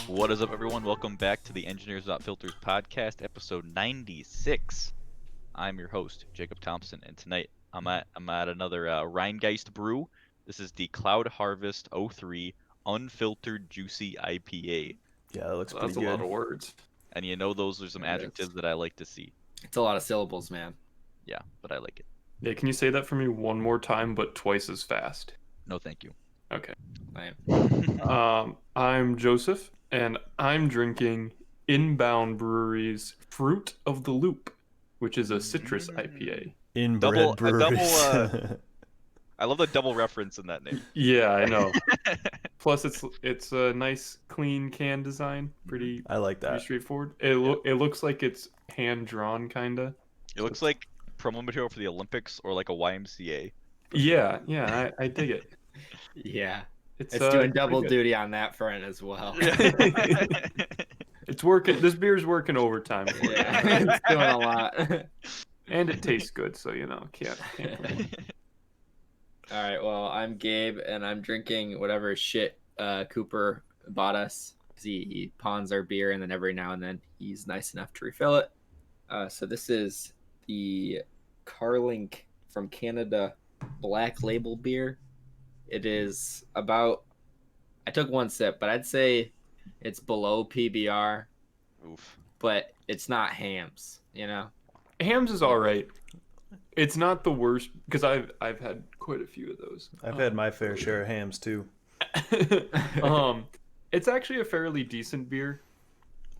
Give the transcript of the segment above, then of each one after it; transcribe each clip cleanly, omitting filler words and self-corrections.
What is up, everyone? Welcome back to the Engineers Without Filters podcast, episode 96. I'm your host, Jacob Thompson, and tonight I'm at another Rheingeist brew. This is the Cloud Harvest 03 Unfiltered Juicy IPA. Yeah, that looks Well, pretty that's good. a lot of words. And you know those are some adjectives that I like to see. It's a lot of syllables, man. Yeah, but I like it. Yeah, can you say that for me one more time, but twice as fast? No, thank you. Okay. Right. I'm Joseph, and I'm drinking Inbound Brewery's Fruit of the Loop, which is a citrus IPA. Inbred breweries. I love the double reference in that name. Yeah, I know. Plus, it's a nice, clean can design. Pretty I like pretty that. straightforward. It looks like it's hand drawn, kinda. It looks like promo material for the Olympics or like a YMCA. Yeah, I dig it. Yeah. It's It's doing pretty double good. duty on that front as well. It's working. This beer's working overtime for you. Yeah, it's doing a lot. And it tastes good, so can't complain. All right, well, I'm Gabe, and I'm drinking whatever shit Cooper bought us. 'Cause he pawns our beer, and then every now and then he's nice enough to refill it. So this is the Carlink from Canada Black Label beer. It is about, I took one sip, but I'd say it's below PBR, Oof. but it's not Hams, you know? Hams is all right. It's not the worst because I've had quite a few of those. I've had my fair share of hams too. It's actually a fairly decent beer.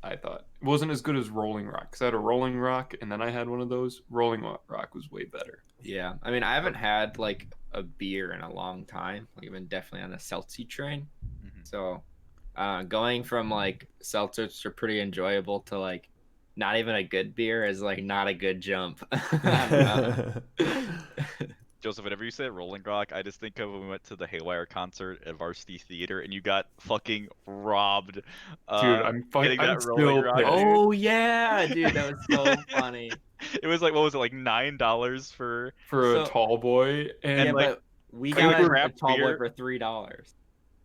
I thought it wasn't as good as Rolling Rock because I had a Rolling Rock and then I had one of those. Rolling Rock was way better. Yeah, I mean, I haven't had like a beer in a long time. Like, I've been definitely on the seltzy train. Mhm. So, going from like seltzers are pretty enjoyable to like not even a good beer is like not a good jump. I don't know. Joseph, whenever you say Rolling Rock, I just think of when we went to the Haywire concert at Varsity Theater and you got fucking robbed. Dude, I'm getting I'm that Rolling still Rock. pissed. Oh yeah, dude, that was so funny. It was like, what was it, like $9 for? for a So- tall boy and Yeah, like, but we for like got a craft tall boy beer- for $3,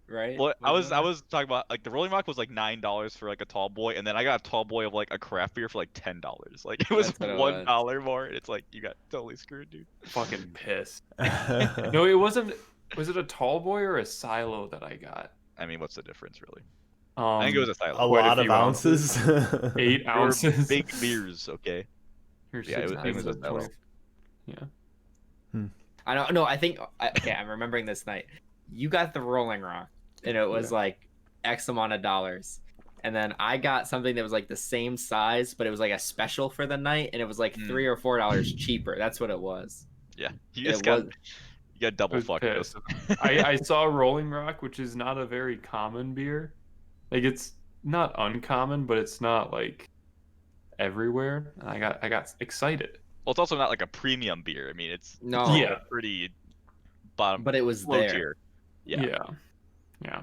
right? Well, I was Wasn't it? talking about like the Rolling Rock was like $9 for like a tall boy, and then I got a tall boy of like a craft beer for like $10. Like it was That's what it $1 more, and it's like you got totally screwed, dude. fucking pissed. No, it wasn't. Was it a tall boy or a silo that I got? I mean, what's the difference really? Um, I think it was a a silo. Quite a lot of few ounces. 8 They were ounces. big beers, okay. Here's Yeah, it 6 was- I think it was a ounces, silo. 20. Yeah. I don't know. I think okay. I'm remembering this night. You got the Rolling Rock, and it was like X amount of dollars, and then I got something that was like the same size, but it was like a special for the night, and it was like $3 or $4 cheaper. That's what it was. Yeah, you It just got was- you got double I was fucked. pissed. Joseph. I saw Rolling Rock, which is not a very common beer. Like it's not uncommon, but it's not like everywhere. And I got excited. Well, it's also not like a premium beer. I mean, it's No. Yeah. pretty bottom, But it was low there. tier. Yeah. Yeah.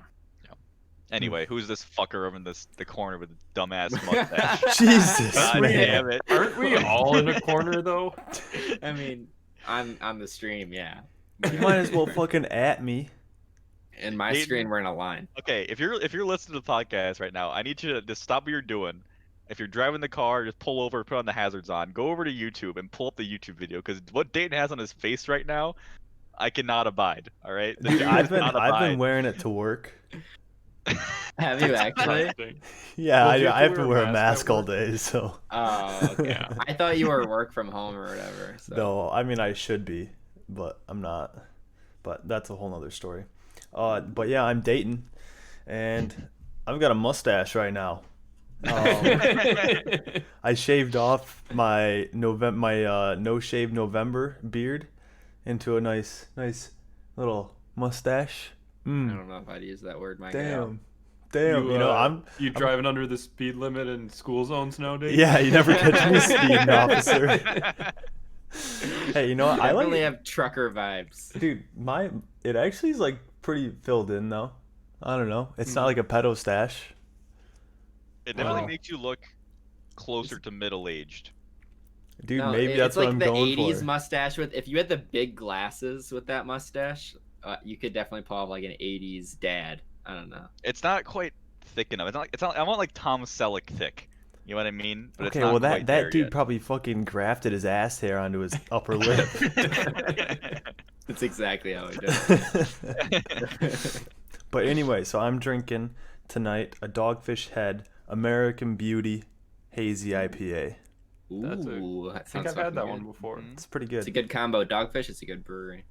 Anyway, who's this fucker over in the corner with the dumbass mustache? Jesus, God man. damn it! Aren't we all in a corner though? I mean, on the stream, yeah. You might as well fucking at me. In my Hayden- screen, we're in a line. Okay, if you're listening to the podcast right now, I need you to just stop what you're doing. If you're driving the car, just pull over, put on the hazards on, go over to YouTube and pull up the YouTube video because what Dayton has on his face right now, I cannot abide. All right, The Dude, dude I've cannot been abide. wearing it to work. Have you actually? Disgusting. Yeah, Well, do you I have to wear a mask at all work? day, so Oh, okay. Yeah. I thought you were work from home or whatever. So. no, I mean I should be, but I'm not. But that's a whole nother story. But yeah, I'm dating, and I've got a mustache right now. I shaved off my no shave November beard into a nice little mustache. I don't know if I'd use that word, my Damn. You know, You driving under the speed limit in school zones nowadays? yeah, you never catch me speeding, officer. Hey, you know what? I I really like, have trucker vibes. dude, it actually is like pretty filled in though. I don't know. It's not Mhm. like a pedo stash. It definitely Well, makes you look closer to middle-aged. Dude, No, maybe it's that's what like I'm the going 80s for. mustache with. If you had the big glasses with that mustache, you could definitely pull off like an 80s dad. I don't know. It's not quite thick enough. It's not. I want like Tom Selleck thick. You know what I mean? But it's Okay, well not that quite there that dude yet. probably fucking grafted his ass hair onto his upper lip. That's exactly how he does. But anyway, so I'm drinking tonight a Dogfish Head American Beauty Hazy IPA. That's Ooh, I that think sounds I've had fucking that good. one before. Mhm. It's pretty It's a good. good combo. Dogfish, it's a good brewery.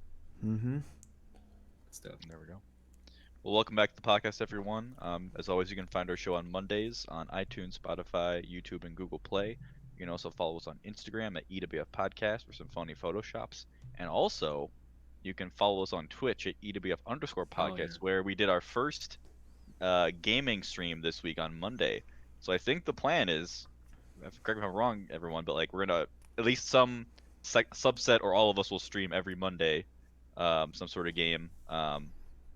Mm-hmm. Stuff. There we go. Well, welcome back to the podcast, everyone. As always, you can find our show on Mondays on iTunes, Spotify, YouTube, and Google Play. You can also follow us on Instagram at EWF Podcast for some funny photoshops. And also, you can follow us on Twitch at EWF_podcast, Oh, yeah. where we did our first gaming stream this week on Monday. So I think the plan is, correct me if I'm wrong, everyone, but like we're gonna at least some subset or all of us will stream every Monday, some sort of game.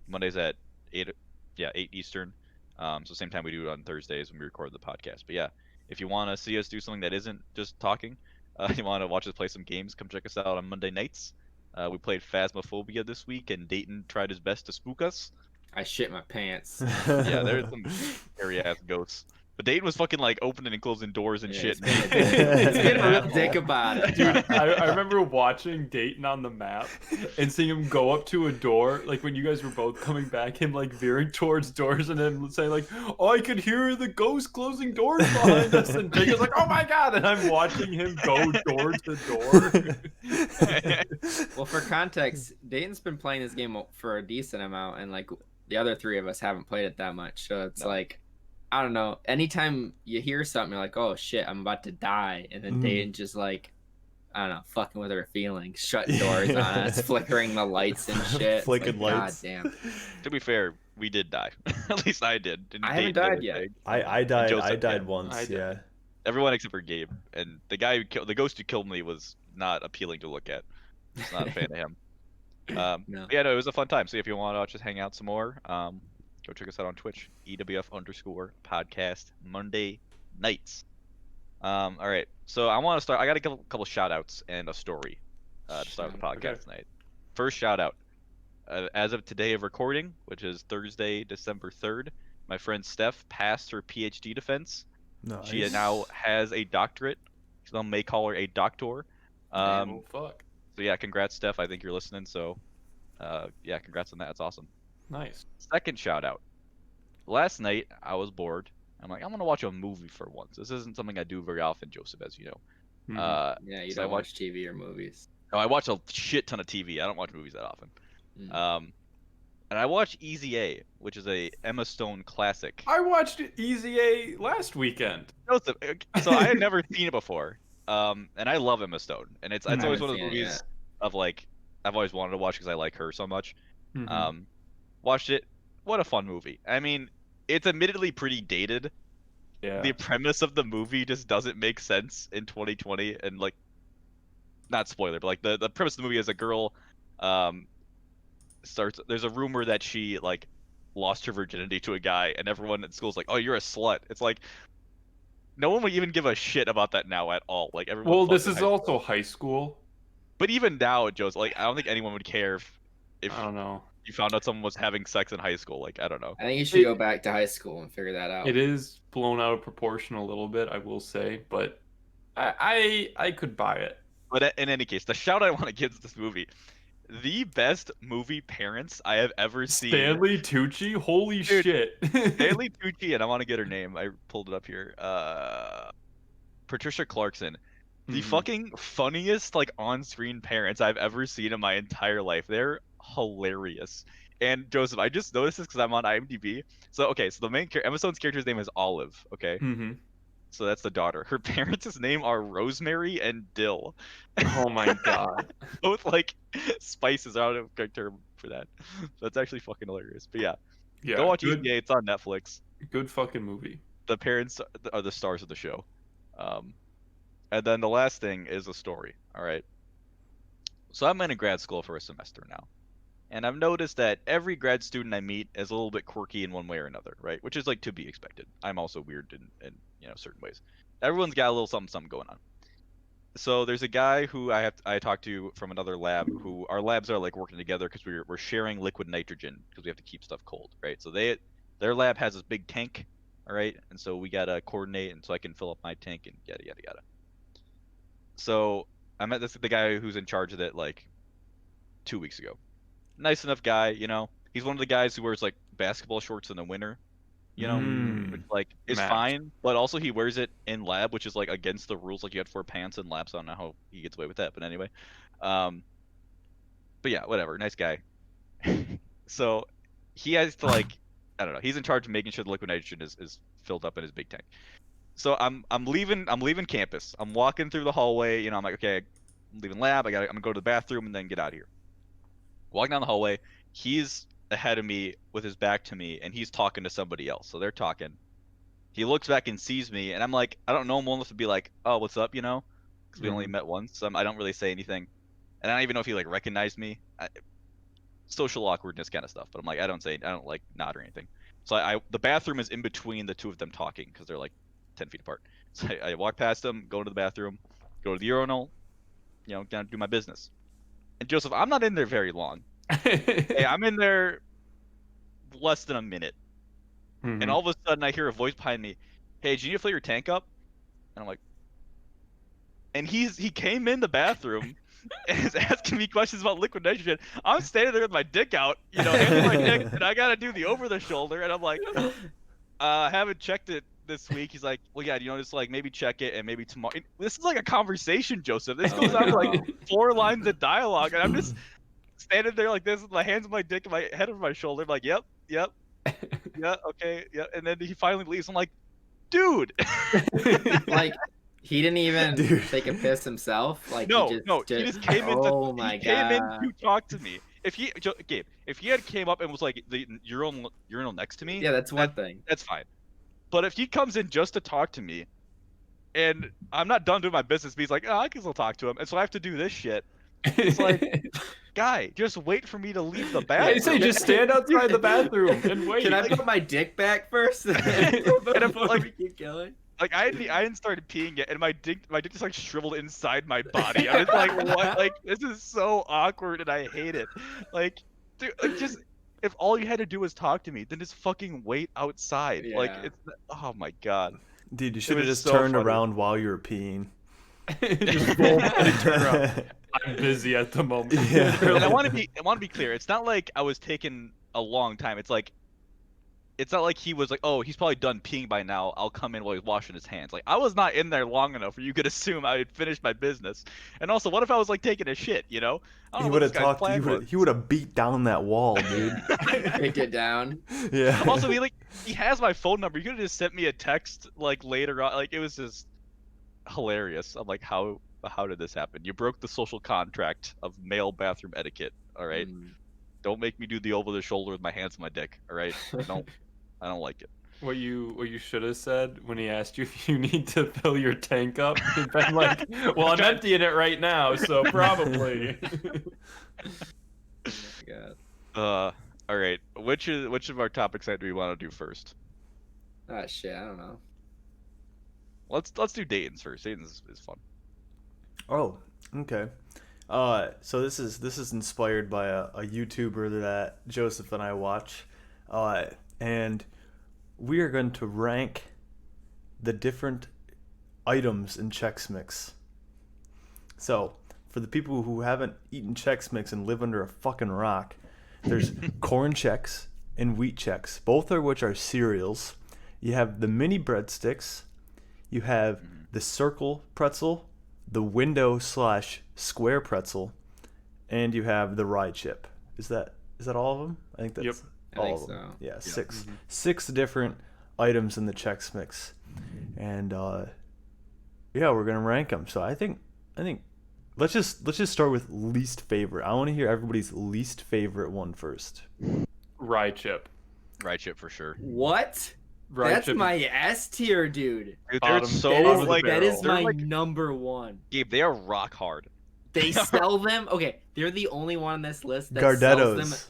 Mondays at 8, yeah, 8 Eastern. So same time we do it on Thursdays when we record the podcast. But yeah, if you want to see us do something that isn't just talking, you want to watch us play some games, come check us out on Monday nights. We played Phasmophobia this week, and Dayton tried his best to spook us. I shit my pants. Yeah, there's some scary ass ghosts. But Dayton was fucking like opening and closing doors and Yeah, shit. he's being a real Asshole. dick about it. Dude, I remember watching Dayton on the map and seeing him go up to a door, like when you guys were both coming back, him like veering towards doors and then saying like, "Oh, I could hear the ghost closing doors behind us," and Jacob's like, "Oh my god!" And I'm watching him go door to door. Well, for context, Dayton's been playing this game for a decent amount, and like the other three of us haven't played it that much. So it's No. like, I don't know. Anytime you hear something, you're like, "Oh shit, I'm about to die," and then Mhm. Dayton just like, I don't know, fucking with her feelings, shutting doors on us, flickering the lights and shit. It's Flicking like, lights. God damn. To be fair, we did die. At least I did. And I haven't Dayton did, died yet. think. I died. Joseph, I died yeah. once. I died. Yeah. Everyone except for Gabe, and the guy the ghost who killed me was not appealing to look at. Just not a fan of him. No. Yeah, no, it was a fun time. So if you want to just hang out some more, go check us out on Twitch, EWF_podcast Monday nights. All right, so I want to start. I got to give a couple shout outs and a story to start the podcast Okay. tonight. First shout out. As of today of recording, which is Thursday, December 3rd, my friend Steph passed her PhD defense. Nice. She now has a doctorate. Some may call her a doctor. Oh fuck. So yeah, congrats, Steph. I think you're listening. So, yeah, congrats on that. That's awesome. Nice. Second shout out. Last night I was bored. I'm like, I'm gonna watch a movie for once. This isn't something I do very often, Joseph, as you know. Mhm. Yeah, you so I don't watch TV or movies. I watch a shit ton of TV. I don't watch movies that often. Mm. And I watched Easy A, which is a Emma Stone classic. I watched Easy A last weekend. Joseph, so I had never seen it before. And I love Emma Stone, and it's I always haven't one of those seen it movies yet. of like I've always wanted to watch because I like her so much. Mhm. Watched it. What a fun movie. I mean, it's admittedly pretty dated. Yeah. The premise of the movie just doesn't make sense in 2020, and like, not spoiler, but like the premise of the movie is a girl, starts. There's a rumor that she like lost her virginity to a guy, and everyone at school's like, "Oh, you're a slut." It's like, no one would even give a shit about that now at all. Like everyone. Well, fucks this in is high school. also high school. But even now, Joe's like, I don't think anyone would care if I don't know. you found out someone was having sex in high school. Like, I don't know. I think you should go back to high school and figure that out. It is blown out of proportion a little bit, I will say, but I could buy it. But in any case, the shout I want to give to this movie, the best movie parents I have ever seen. Stanley Tucci, holy Dude, shit! Stanley Tucci, and I want to get her name. I pulled it up here. Patricia Clarkson. The Mhm. fucking funniest like on-screen parents I've ever seen in my entire life. They're hilarious. And Joseph, I just noticed this because I'm on IMDb. So okay, so the main character, Emma Stone's character's name is Olive. Okay, Mhm. so that's the daughter. Her parents' name are Rosemary and Dill. Oh my god. Both like spices. I don't have a correct term for that. That's actually fucking hilarious. But yeah, Yeah. go watch good, ETA. It's on Netflix. good fucking movie. The parents are the stars of the show. And then the last thing is a story. All right. So I'm in a grad school for a semester now. And I've noticed that every grad student I meet is a little bit quirky in one way or another, right? Which is like to be expected. I'm also weird in certain ways. Everyone's got a little something something going on. So there's a guy who I talked to from another lab who our labs are like working together because we're sharing liquid nitrogen because we have to keep stuff cold, right? So their lab has this big tank, all right, and so we gotta coordinate and so I can fill up my tank and yada yada yada. So I met the guy who's in charge of it like 2 weeks ago. Nice enough guy, He's one of the guys who wears like basketball shorts in the winter, which like is Match. fine, but also he wears it in lab, which is like against the rules. Like you have to wear pants in lab, so I don't know how he gets away with that. But anyway, but yeah, whatever. Nice guy. So he has to like, I don't know. He's in charge of making sure the liquid nitrogen is filled up in his big tank. So I'm leaving campus. I'm walking through the hallway. I'm like, okay, I'm leaving lab. I'm gonna go to the bathroom and then get out of here. Walking down the hallway, he's ahead of me with his back to me, and he's talking to somebody else. So they're talking. He looks back and sees me, and I'm like, I don't know him well enough to be like, oh, what's up, because we only met once. So I don't really say anything, and I don't even know if he like recognized me. Social awkwardness kind of stuff. But I'm like, I don't like nod or anything. So the bathroom is in between the two of them talking because they're like 10 feet apart. So I walk past them, go into the bathroom, go to the urinal, gonna do my business. And Joseph, I'm not in there very long. Hey, I'm in there less than a minute. And all of a sudden I hear a voice behind me, hey, do you need to fill your tank up? And I'm like, and he came in the bathroom and is asking me questions about liquid nitrogen. I'm standing there with my dick out, handling my dick, and I gotta do the over the shoulder, and I'm like, I haven't checked it this week. He's like, well, yeah, just like maybe check it and maybe tomorrow. This is like a conversation, Joseph. This goes on for like 4 lines of dialogue, and I'm just standing there like this with my hands on my dick and my head over my shoulder. I'm like, yep, yeah, okay, yeah. And then he finally leaves. I'm like, dude. Like, he didn't even take a piss himself. Like, no, he just came in. Oh my god! Came in to talk to me. Gabe, if he had came up and was like the urinal next to me, yeah, that's one thing. That's fine. But if he comes in just to talk to me, and I'm not done doing my business, but he's like, oh, I can still talk to him, and so I have to do this shit. It's like, guy, just wait for me to leave the bathroom. I say just stand outside the bathroom and wait. Can I put my dick back first? And I'm like, we keep going. Like I hadn't started peeing yet, and my dick just like shriveled inside my body. I was like, what? Like this is so awkward, and I hate it. Like, dude, just if all you had to do was talk to me, then just fucking wait outside. Yeah. Like it's oh my god. Dude, you should have was just so turned funny. around while you were peeing. Just boom, and turn around. I'm busy at the moment. Yeah. And I want to be clear. It's not like I was taking a long time. It's not like he was like, oh, he's probably done peeing by now. I'll come in while he's washing his hands. Like, I was not in there long enough for you could assume I had finished my business. And also, what if I was like taking a shit? I don't He know would what have this guy's talked. plan was. He would have beat down that wall, dude. Take it down. Yeah. Also, he has my phone number. You could have just sent me a text like later on. Like, it was just hilarious. I'm like, how did this happen? You broke the social contract of male bathroom etiquette. All right. Don't make me do the over the shoulder with my hands on my dick. All right. I don't like it. What you should have said when he asked you if you need to fill your tank up, you'd been like, well, I'm emptying it right now, so probably. Oh my god. All right. Which of our topics do we want to do first? Ah, shit. I don't know. Let's do Dayton's first. Dayton's is fun. Oh, okay. So this is inspired by a YouTuber that Joseph and I watch, and we are going to rank the different items in Chex Mix. So, for the people who haven't eaten Chex Mix and live under a fucking rock, there's corn Chex and wheat Chex, both of which are cereals. You have the mini breadsticks. You have the circle pretzel, the window/square pretzel, and you have the rye chip. Is that all of them? I think that's Yep. all of them. Yeah, six different items in the Chex Mix, and yeah, we're gonna rank them. So I think let's just start with least favorite. I want to hear everybody's least favorite one first. Rye chip. Rye chip for sure. What? Rye That's chip is- my S tier, dude. Dude, Bottom- they're so That is- like that is they're my like, number one. Gabe, they are rock hard. They sell them. Okay, they're the only one on this list that sells them Gardettos.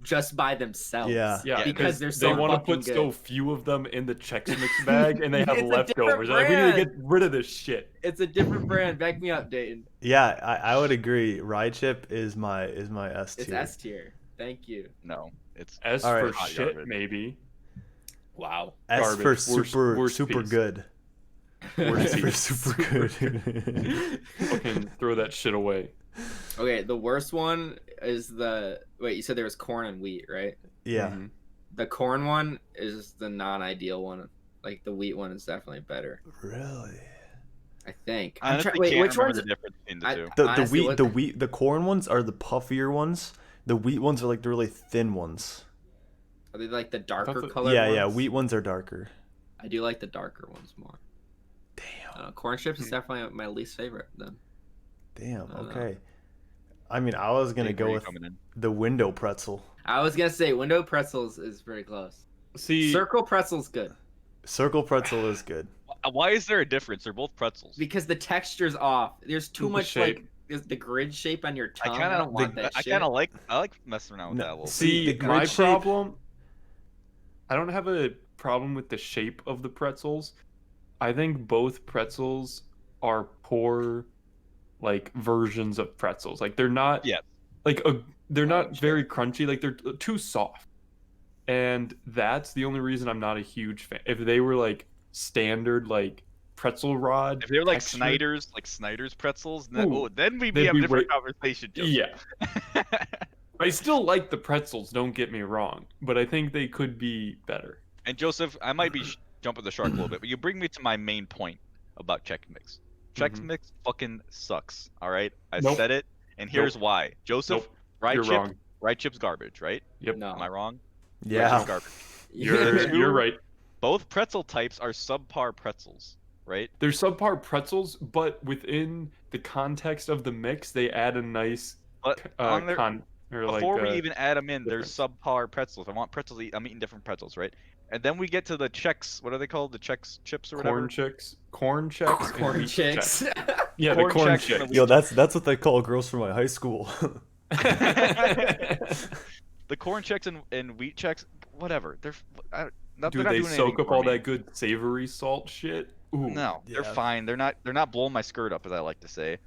just by themselves. Yeah. Yeah, because they're so they want to fucking put good. so few of them in the Chex Mix bag, and they have It's a different leftovers. They're like, we need to brand. get rid of this shit. It's a different brand. Back me up, Dayton. Yeah, I would agree. Rye chip is my S It's tier. S tier. Thank you. No, it's S All for right. Hot shit, garbage. maybe. Wow. S Garbage. for Worst- super worst super piece. good. S for piece. super good. Fucking throw that shit away. Okay, the worst one is the wait. You said there was corn and wheat, right? Yeah. Mhm. The corn one is the non-ideal one. Like the wheat one is definitely better. Really? I think. I honestly wait, can't which remember one's the difference between the I- two. The Honestly, wheat the corn ones are the puffier ones. The wheat ones are like the really thin ones. are they like the thought darker that- color? Yeah, ones? wheat ones are darker. I do like the darker ones more. Damn. Corn chips is definitely my least favorite. Then Damn. I don't know. Okay. I mean, I was gonna Dave, where go you with coming in? the window pretzel. I was gonna say window pretzels is pretty close. See, Circle pretzel's good Circle pretzel is good. Why is there a difference? They're both pretzels. because the texture's off. There's too The much shape. like there's the grid shape on your I tongue. kind I don't of, want that I shit. kind of I like messing around with No, that a little. see, see, the my grid shape- problem. I don't have a problem with the shape of the pretzels. I think both pretzels are poor, like versions of pretzels. Like they're not. Yeah. They're not very crunchy. Like they're too soft, and that's the only reason I'm not a huge fan. If they were like standard, like pretzel rod. If they were like texture- Snyder's pretzels, then, Ooh, then we'd they'd have a be different way- conversation. Joseph. Yeah. I still like the pretzels, don't get me wrong, but I think they could be better. And Joseph, I might be jumping the shark a little bit, but you bring me to my main point about Chex Mix. Chex Mhm. Mix fucking sucks. All right, I Nope. said it, and here's why. Joseph, Nope. rye You're chip, wrong. rye chip's garbage, right? Yep. No. Am I wrong? Rye Yeah. chip's garbage. You're right. Both pretzel types are subpar pretzels, right? They're subpar pretzels, but within the context of the mix, they add a nice But on their, before we like, even add them in, there's difference. subpar pretzels. I want pretzels. I'm eating different pretzels, right? And then we get to the Chex. What are they called? The Chex chips or whatever. corn chicks, corn checks, and corn wheat chicks. Yeah, Corn the corn Chex and chicks. the Yo, that's what they call girls from my high school. The corn Chex and wheat Chex, whatever. They're not, Do they're not they doing soak anything up for all me. that good savory salt shit? Ooh. No, they're Yeah. fine. They're not blowing my skirt up, as I like to say.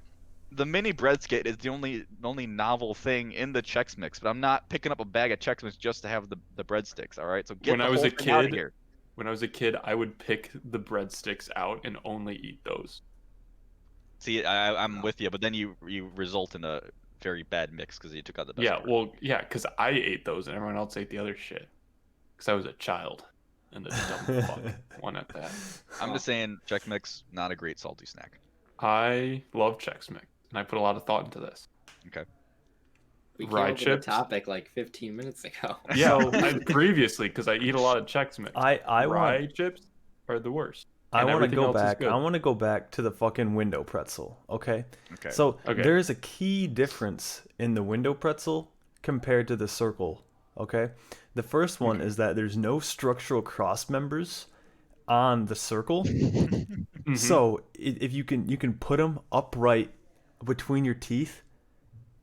The mini bread skit is the only novel thing in the Chex Mix, but I'm not picking up a bag of Chex Mix just to have the breadsticks. All right, so get When the I was whole a thing out of kid, here. When I was a kid, I would pick the breadsticks out and only eat those. See, I'm with you, but then you result in a very bad mix because you took out the best. Yeah, part. well, yeah, because I ate those and everyone else ate the other shit. Because I was a child and a dumb fuck one at that. I'm just saying, Chex Mix not a great salty snack. I love Chex Mix, and I put a lot of thought into this. We came Rye up with chips? the topic like 15 minutes ago. Yeah, So- previously, because I eat a lot of Chex Mix. I Rye want chips are the worst. I and want to everything go else is back. good. I want to go back to the fucking window pretzel. Okay. Okay. So Okay. there is a key difference in the window pretzel compared to the circle. Okay. The first one is that there's no structural cross members on the circle. Mhm. So if you can put them upright between your teeth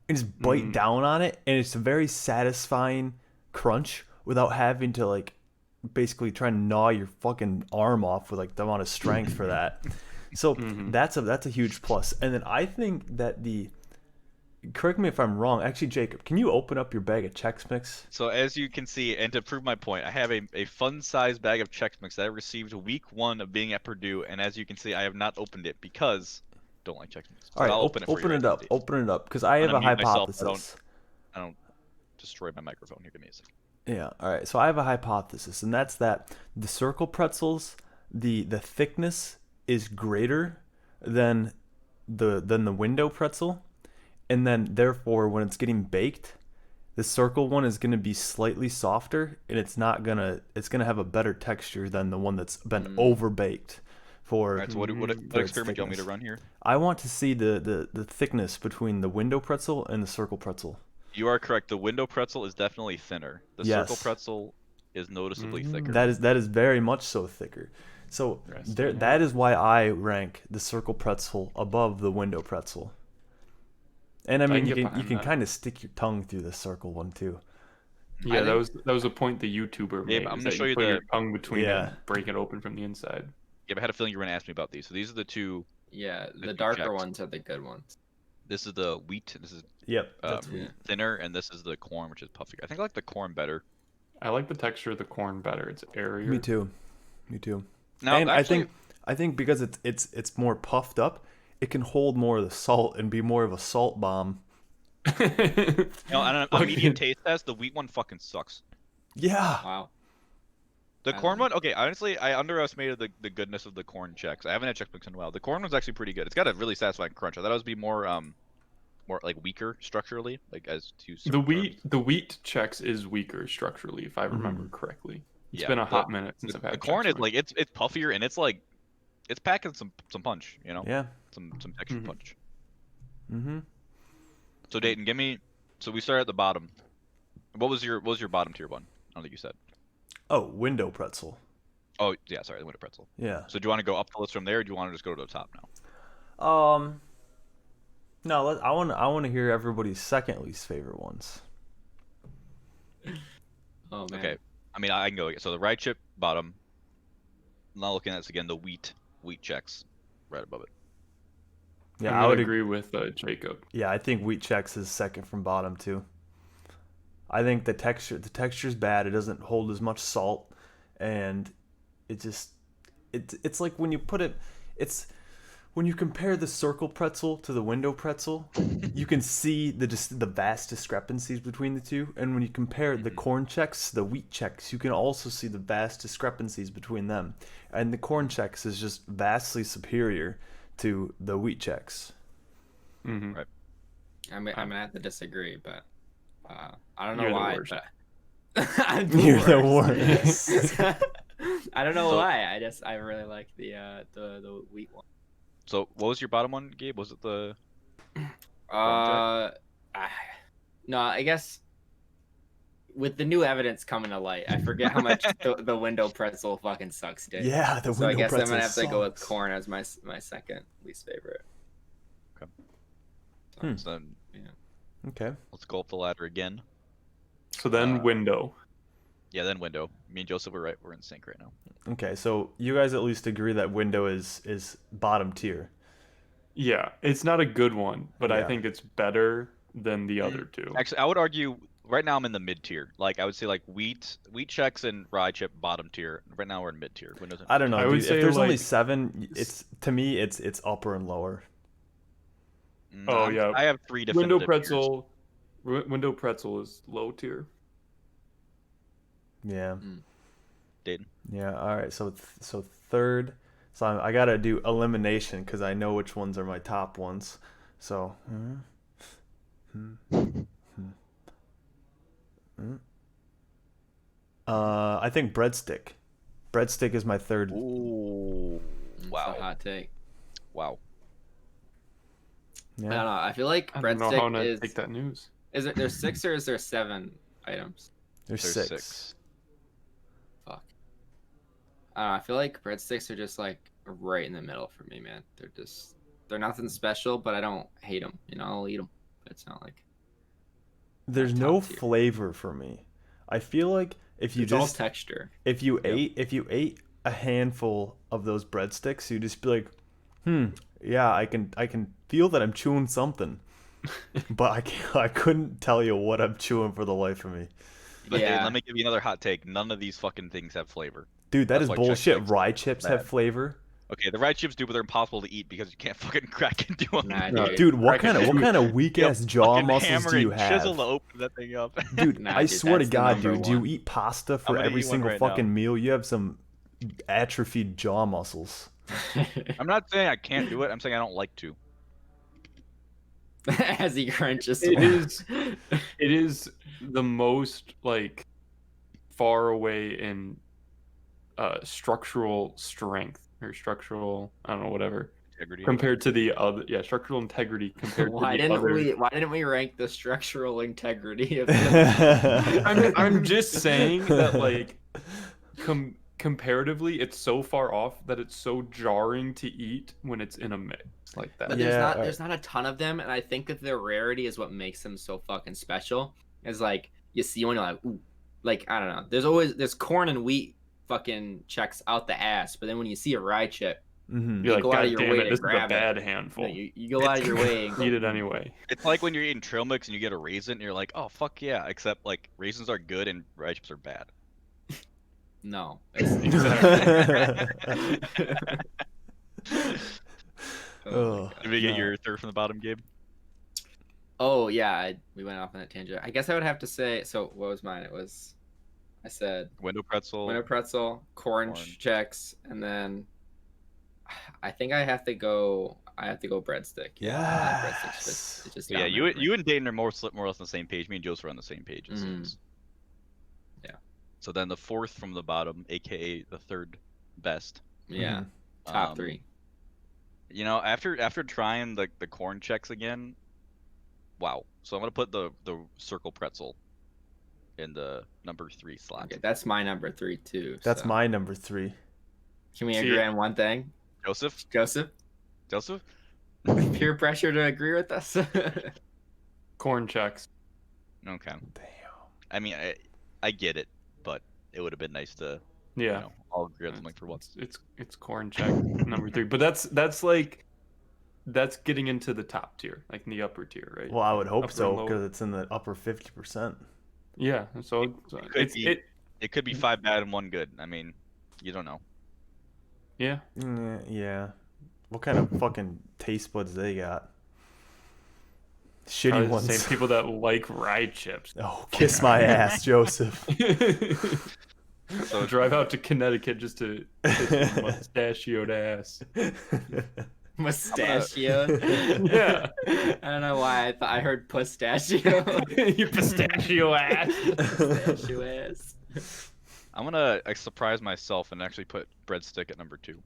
and just bite down on it, and it's a very satisfying crunch without having to like basically try and gnaw your fucking arm off with like the amount of strength for that. So that's a huge plus. And then I think that correct me if I'm wrong. Actually, Jacob, can you open up your bag of Chex Mix? So as you can see, and to prove my point, I have a fun-sized bag of Chex Mix that I received week 1 of being at Purdue, and as you can see, I have not opened it because I don't like Chex Mix. All right, I'll open it for you right now, Steve. Open it up, because I have a gonna mute myself, hypothesis. I don't destroy my microphone here. Give me a second. Yeah, all right. So I have a hypothesis, and that's that the circle pretzels, the thickness is greater than the window pretzel, and then therefore when it's getting baked, the circle one is going to be slightly softer, and it's gonna have a better texture than the one that's been over baked. For All right, so what for its experiment do you want me to thickness. run here? I want to see the thickness between the window pretzel and the circle pretzel. You are correct. The window pretzel is definitely thinner. The Yes. circle pretzel is noticeably thicker. That is very much so thicker. So Interesting. that is why I rank the circle pretzel above the window pretzel. And I mean, can get you behind can that. kind of stick your tongue through the circle one too. Yeah, I think- that was a point the YouTuber Gabe, made. I'm is gonna that show you put your the- tongue between it Yeah. and break it open from the inside. Yeah, I had a feeling you were gonna ask me about these. So these are the two. Yeah, The the two darker Chex. ones are the good ones. This is the wheat. This is Yep, that's Um, wheat. thinner, and this is the corn, which is puffier. I think I like the corn better. I like the texture of the corn better. It's airier. Me too. Me too. Now, And actually, I think because it's more puffed up, it can hold more of the salt and be more of a salt bomb. you know, on an Fucking- immediate taste test, the wheat one fucking sucks. Yeah. Wow. The I corn don't- one, okay, honestly, I underestimated the goodness of the corn Chex. I haven't had Chex Mix in a while. The corn one's actually pretty good. It's got a really satisfying crunch. I thought it would be more like weaker structurally, like as to the wheat Chex is weaker structurally, if I remember correctly. It's Yeah, been a the- hot minute since I've had The corn Chex is Mix. like it's puffier and it's like it's packing some punch, you know, Yeah. some texture Mhm. punch. Mm-hmm. So Dayton, give me. So we start at the bottom. What was your bottom tier one? I don't think you said. Oh, window pretzel. Oh yeah, sorry, the winter pretzel. Yeah. So do you want to go up the list from there, or do you want to just go to the top now? No, I want to hear everybody's second least favorite ones. Oh man. Okay, I mean I can go. So the rye chip bottom. Now looking at this again, the wheat Chex, right above it. Yeah, I'm I gonna would agree with Jacob. Yeah, I think wheat Chex is second from bottom too. I think the texture's bad. It doesn't hold as much salt, and it's like when you put it, it's when you compare the circle pretzel to the window pretzel, you can see the vast discrepancies between the two. And when you compare the corn Chex to the wheat Chex, you can also see the vast discrepancies between them. And the corn Chex is just vastly superior to the wheat Chex. Mm-hmm. Right. I'm gonna have to disagree, but I don't know You're the why. worst. But I'm You're the worst. worst. I don't know So- why. I really like the wheat one. So what was your bottom one, Gabe? Was it the? No, I guess with the new evidence coming to light, I forget how much the window pretzel fucking sucks, dude. Yeah, the So I window guess I'm pretzel gonna have to go with sucks. corn as my second least favorite. So then Okay. let's go up the ladder again. So then window. Yeah, then window. Me and Joseph were right. We're in sync right now. Okay, so you guys at least agree that window is bottom tier. Yeah, it's not a good one, but I Yeah. think it's better than the other two. Actually, I would argue right now I'm in the mid tier. Like I would say like wheat Chex and rye chip bottom tier. Right now we're in mid tier. Windows. I don't know. I would Dude, say, if there's only like, 7, it's to me it's upper and lower. Oh, yeah. I have 3 definitive Window tiers. pretzel. Window pretzel is low tier. Yeah. Dayton. Yeah. All right. So third. So I gotta do elimination because I know which ones are my top ones. So. I think breadstick. Breadstick is my third. Ooh. It's Wow. a hot take. Wow. I don't Yeah. know. I feel like I don't know how breadstick to is. take that news. Is it there's 6 or is there 7 items? There's There's 6. 6. Fuck. I don't know. I feel like breadsticks are just like right in the middle for me, man. They're nothing special, but I don't hate them. You know, I'll eat them. But it's not like There's top no tier. flavor for me. I feel like if you it's all just texture. if you ate a handful of those breadsticks, you'd just be like, yeah, I can feel that I'm chewing something, but I couldn't tell you what I'm chewing for the life of me. But Dayton, Yeah. let me give you another hot take. None of these fucking things have flavor. Dude, that That's is why Chex bullshit. Mix Rye is chips bad. have flavor. Okay, the rye chips do, but they're impossible to eat because you can't fucking crack into them. Nah, No, dude. Dude, what Crack kind of weak ass jaw Fucking muscles hammer do you and have? chisel to open that thing up. Dude, Nah, I dude, swear to that's the God, number dude, do you one. eat pasta for gonna every eat one single right fucking now. meal? You have some atrophied jaw muscles. I'm not saying I can't do it. I'm saying I don't like to. As he crunches. It one. is. It is the most like far away in structural strength or structural, I don't know, whatever, Integrity. compared to the other. Yeah, structural integrity compared Why to the didn't other. why didn't we rank the structural integrity of the I'm just saying that like comparatively, it's so far off that it's so jarring to eat when it's in a mix. like that. But Yeah, there's not a ton of them, and I think that their rarity is what makes them so fucking special. Is like you see one, you're like, ooh, like I don't know. There's corn and wheat fucking Chex out the ass, but then when you see a rye chip, Mm-hmm. You're like, go out God of your damn way it, to this is a grab it. bad No, handful. you go out of your way and go, Eat it anyway. It's like when you're eating trail mix and you get a raisin, and you're like, oh fuck yeah. Except like raisins are good and rye chips are bad. No. Oh, Did we get no. your third from the bottom, Gabe? Oh yeah, we went off on that tangent. I guess I would have to say. So what was mine? I said Window pretzel. winter pretzel, corn Corn. Chex, and then I think I have to go. Breadstick. Yeah, I like breadsticks. It's just So yeah, down you there for me. you and Dayton are more or less on the same page. Me and Joseph are on the same page. It Mhm. seems. Yeah. So then the fourth from the bottom, aka the third best. Yeah, Mhm. top Um, 3. You know, after trying the corn checks again, wow. So I'm gonna put the circle pretzel in the number 3 slot. Okay, that's my number 3 too. That's so. my number 3. Can we See- agree on one thing, Joseph, Joseph? Peer pressure to agree with us. Corn Chex. Okay. Damn. I mean, I get it, but it would have been nice to Yeah. you know all agree on something for once. It's corn check number 3, but that's getting into the top tier, like in the upper tier, right? Well, I would hope Upper so and lower. because it's in the upper 50%. Yeah, so It could be 5 bad and 1 good. I mean, you don't know. yeah. Yeah. What kind of fucking taste buds they got? Shitty Probably ones. the same people that like rye chips. Oh, kiss my ass, Joseph. So drive out to Connecticut just to kiss your mustachioed ass. Mustachio. Yeah. I don't know why I heard pistachio. You pistachio ass. Pistachio ass. I'm gonna surprise myself and actually put breadstick at number 2,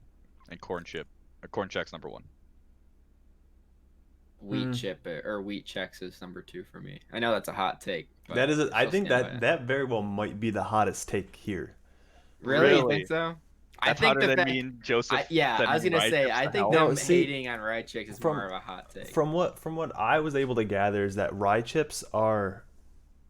and corn checks number 1. Wheat chip or wheat Chex is number 2 for me. I know that's a hot take. But That is, I still think stand by it. that very well might be the hottest take here. Really? You Really? think so? That's I think hotter than fact- me and Joseph. yeah, I was sending gonna rye say chips I to think hell. No, them see, hating on rye chicks is from- more of a hot take. From what I was able to gather is that rye chips are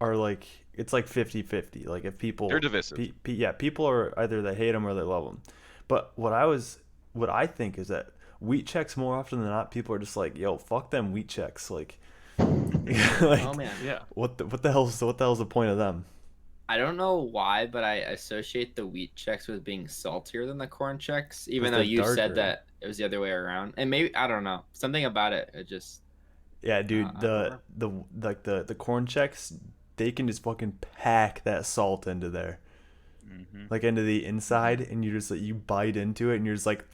like, it's like 50-50. Like if people They're divisive. yeah, people are either they hate them or they love them. But what I think is that wheat checks, more often than not, people are just like, yo, fuck them wheat checks. Like, like Oh man, Yeah. what the hell's the point of them? I don't know why, but I associate the wheat Chex with being saltier than the corn Chex, even though they're you darker. said that it was the other way around. And maybe I don't know, something about it. It just Yeah, dude, I don't the corn checks, they can just fucking pack that salt into there, like into the inside, and you just like you bite into it, and you're just like,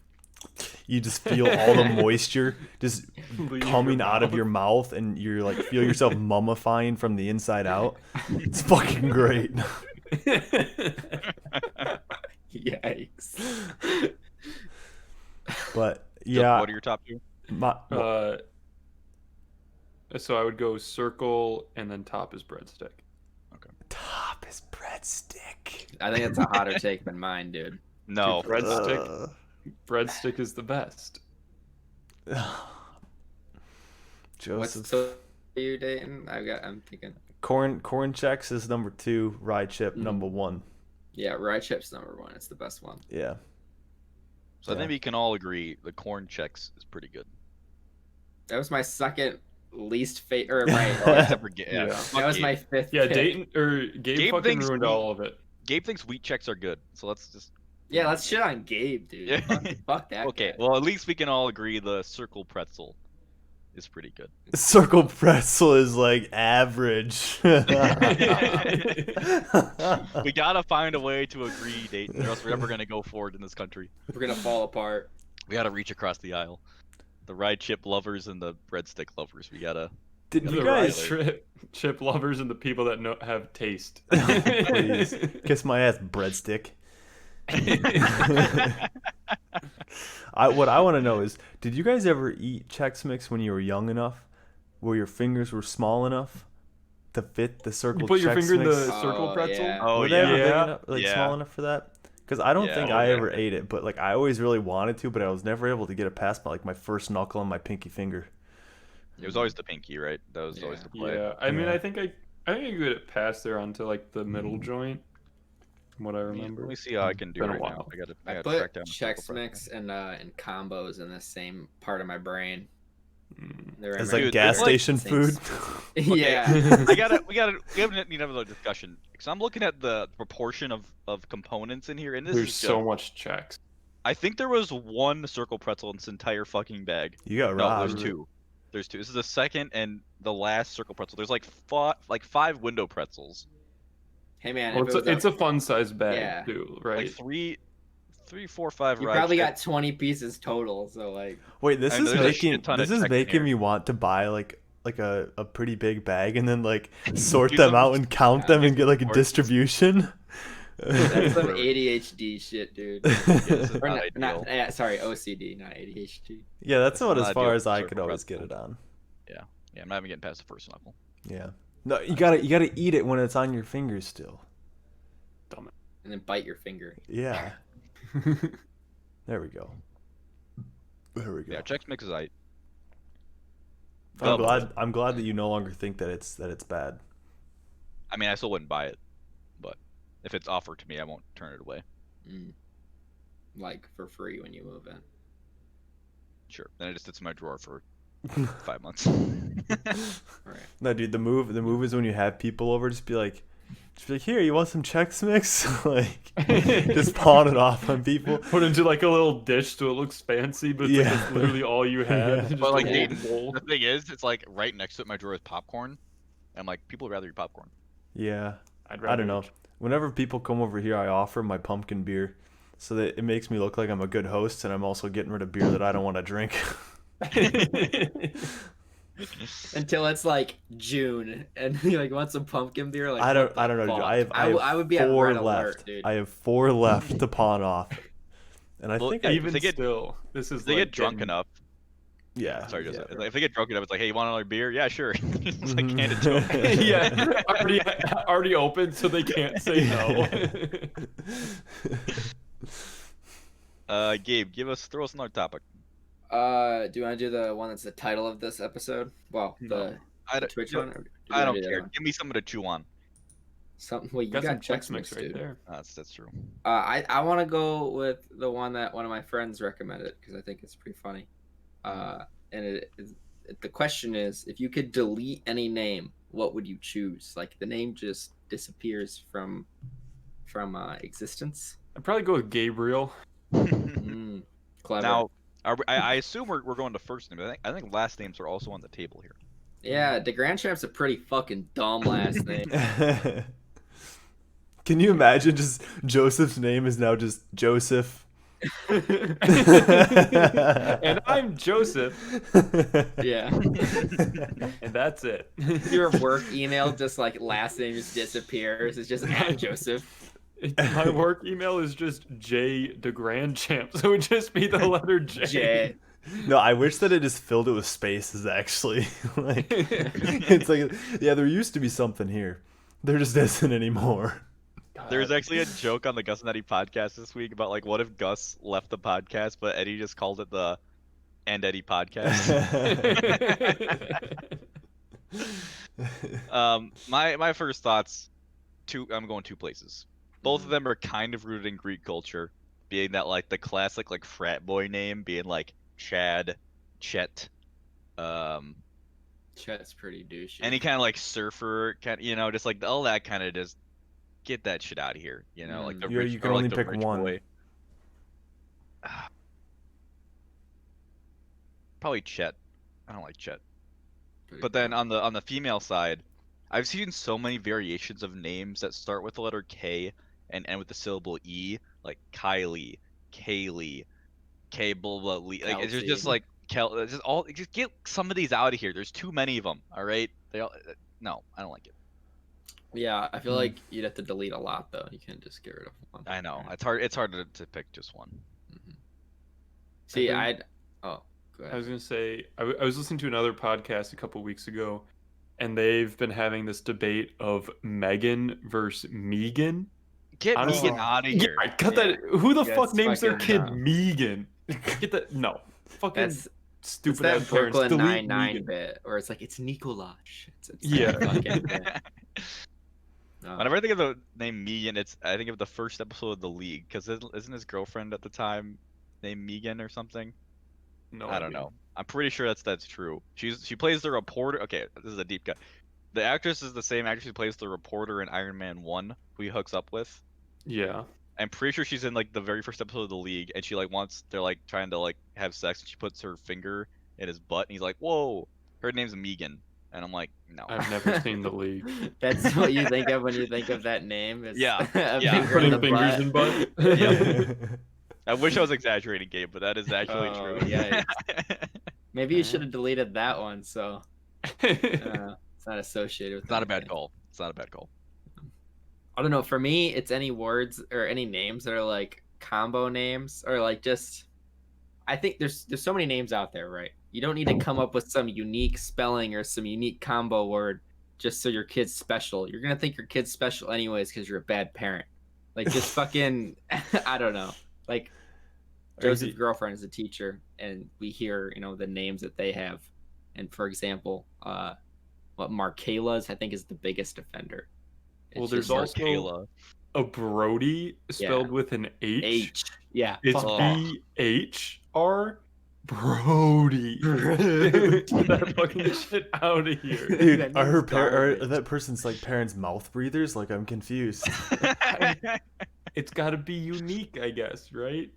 you just feel all the moisture just Leave coming your out of mouth. your mouth, and you're like feel yourself mummifying from the inside out. It's fucking great. yikes. But So yeah, what are your top 2? So I would go circle and then top is breadstick. top is breadstick. I think it's a hotter take than mine, dude. No. Dude, breadstick is the best. Joseph. What's so you Dayton? I'm thinking. Corn checks is number 2. Rye chip number 1. Yeah, rye chips number 1. It's the best one. Yeah. So I think we can all agree the corn checks is pretty good. That was my second least favorite. Right. Except for Yeah. That was my 5th. Yeah, pick. Dayton or Gabe Gabe fucking thinks ruined we- all of it. Gabe thinks wheat checks are good, so let's just. Yeah, let's shit on Gabe, dude. Yeah. Fuck that. Okay, guy. well at least we can all agree the circle pretzel is pretty good. Circle pretzel is like average. We gotta find a way to agree, Dayton, or else we're never gonna go forward in this country. We're gonna fall apart. We gotta reach across the aisle. The rye chip lovers and the breadstick lovers. We gotta. Did The you rye guys chip lovers and the people that have taste. please kiss my ass, breadstick? What I want to know is, did you guys ever eat Chex Mix when you were young enough, where your fingers were small enough to fit the circle? You put your Chex finger in Mix? the circle Oh, pretzel? yeah. Oh Were they ever yeah. big enough, like Yeah. small enough for that? Because I don't Yeah, think well, I yeah. ever ate it, but like I always really wanted to, but I was never able to get it past my first knuckle and my pinky finger. It was always the pinky, right? That was always the play. Yeah, I mean, Yeah. I think I could get it past there onto like the middle joint, from what I Let remember. me see how I can do Been a right now. while. I I gotta put track down a circle Chex pretzel. Mix and combos in the same part of my brain. Mm. They're It's in like my- gas they're in the station same food. space. Okay, Yeah. we have another discussion. So I'm looking at the proportion of components in here, and this There's is so just. much Chex. I think there was one circle pretzel in this entire fucking bag. You got No, there's robbed. two. There's two. This is the second and the last circle pretzel. There's like five window pretzels. Hey man, Well, if it was it's a fun sized bag Yeah. too, Like right? three, 4, 5 you right probably check. got 20 pieces total, so like Wait, this I know is there's a making shit ton of this is check in making here. me want to buy like a pretty big bag and then like sort Do them some- out and count them and get like a Or- distribution. that's some Whatever. ADHD shit, dude. This is Or not not, ideal. sorry, OCD, not ADHD. Yeah, that's This is about as not far ideal as I circle could always pretzel. get it on. Yeah, I'm not even getting past the first knuckle. Yeah. No, you gotta eat it when it's on your fingers still. And then bite your finger. Yeah. There we go. There we go. Yeah, Chex Mix is I. I'm glad that you no longer think that it's bad. I mean, I still wouldn't buy it, but if it's offered to me, I won't turn it away. Like for free when you move in. Sure. Then it just sits in my drawer for 5 months. Right. No, dude, the move is when you have people over, just be like, here, you want some Chex Mix? Like, just pawn it off on people. Put into like a little dish so it looks fancy, but it's, like, Yeah. it's literally all you had. Yeah. Just But like, a Yeah. little bowl. the thing is, it's like right next to it, my drawer is popcorn. And I'm like, people would rather eat popcorn. Yeah. I'd I don't rather know. Whenever people come over here, I offer 'em my pumpkin beer, so that it makes me look like I'm a good host, and I'm also getting rid of beer that I don't want to drink. Until it's like June and you like want some pumpkin beer. Like I what don't the know. fuck? I have I would be at 4 red left. alert, dude. I have 4 left to pawn off, and I Well, think yeah, I Even they get- still, this is If they like get drunk getting- enough, yeah. sorry, Joseph. yeah. If they get drunk enough, it's like, hey, you want another beer? Yeah, sure. It's like hand it to 'em. Yeah, already open, so they can't say no. Gabe, throw us another topic. Do you want to do the one that's the title of this episode? Well, No. the I don't, Twitch you know, one. Or do you I wanna don't do the care. other one? Give me something to chew on. Something. Well, you Got some Chex Chex Mix right dude. there. That's true. I want to go with the one that one of my friends recommended because I think it's pretty funny. And the question is, if you could delete any name, what would you choose? Like the name just disappears from existence. I'd probably go with Gabriel. Clever. Now, I assume we're going to first name. I think last names are also on the table here. Yeah, DeGrandchamp's a pretty fucking dumb last name. Can you imagine just Joseph's name is now just Joseph? And I'm Joseph, Yeah. and that's it. Your work email just like last name just disappears. It's just at Joseph. My work email is just J DeGrandchamp, so it would just be the letter J. J. No, I wish that it just filled it with spaces. Actually, like it's like, yeah, there used to be something here. There just isn't anymore. There's actually a joke on the Gus and Eddie podcast this week about like, what if Gus left the podcast, but Eddie just called it the And Eddie podcast. My first thoughts, I'm going 2 places. Both of them are kind of rooted in Greek culture, being that like the classic like frat boy name being like Chad, Chet, Chet's pretty douchey. any kind of like surfer kind, just like all that kind of just get that shit out of here, like the You- rich, you can or, only like, the pick rich one. boy. Probably Chet. I don't like Chet. Pretty But then on the female side, I've seen so many variations of names that start with the letter K and end with the syllable E, like Kylie, Kaylee, K blah blah Lee. Like it's just Kelsey. like just get some of these out of here. There's too many of them. All right, no, I don't like it. Yeah, I feel like you'd have to delete a lot though. You can't just get rid of one. I know it's hard. It's hard to pick just one. See, think- I'd. Oh, go I ahead. was gonna say I was listening to another podcast a couple weeks ago, and they've been having this debate of Megan versus Megan. Get Honestly, Megan out of Yeah, here. I got that. Who the Yeah, fuck it's names their fucking kid dumb. Megan? Get that. No. Fucking That's It's stupid that ass parents. Brooklyn Delete Nine-Nine Megan. bit, where it's like, it's Nikolaj. It's Yeah. that fucking bit. No. Whenever I think of the name Megan, I think of the first episode of The League, because isn't his girlfriend at the time named Megan or something? No I don't idea. know. I'm pretty sure that's true. She plays the reporter. Okay, this is a deep cut. The actress is the same actress who plays the reporter in Iron Man 1, who he hooks up with. Yeah. I'm pretty sure she's in like the very first episode of The League, and she like they're like trying to like have sex, and she puts her finger in his butt, and he's like, "Whoa, her name's Megan," and I'm like, "No." I've never seen The League. That's what you think of when you think of that name. Is Yeah, a yeah. finger in Putting the fingers butt. in butt. I wish I was exaggerating, Gabe, but that is actually Oh, true. yikes. Maybe you should have deleted that one, so it's not associated with. It's not a bad anything. call. It's not a bad call. I don't know. For me, it's any words or any names that are like combo names or like just. I think there's so many names out there, right? You don't need to come up with some unique spelling or some unique combo word just so your kid's special. You're gonna think your kid's special anyways because you're a bad parent. Like just fucking, I don't know. Like Joseph's girlfriend is a teacher, and we hear the names that they have, and for example, what Markayla's I think is the biggest offender. Well, It's there's just also Kayla. a Brody spelled with an H. H. Yeah, It's fuck that. BHR. Brody. Dude, get that fucking shit out of here. Dude, That are name's garbage. that person's like parents mouth breathers? Like I'm confused. It's got to be unique, I guess, right?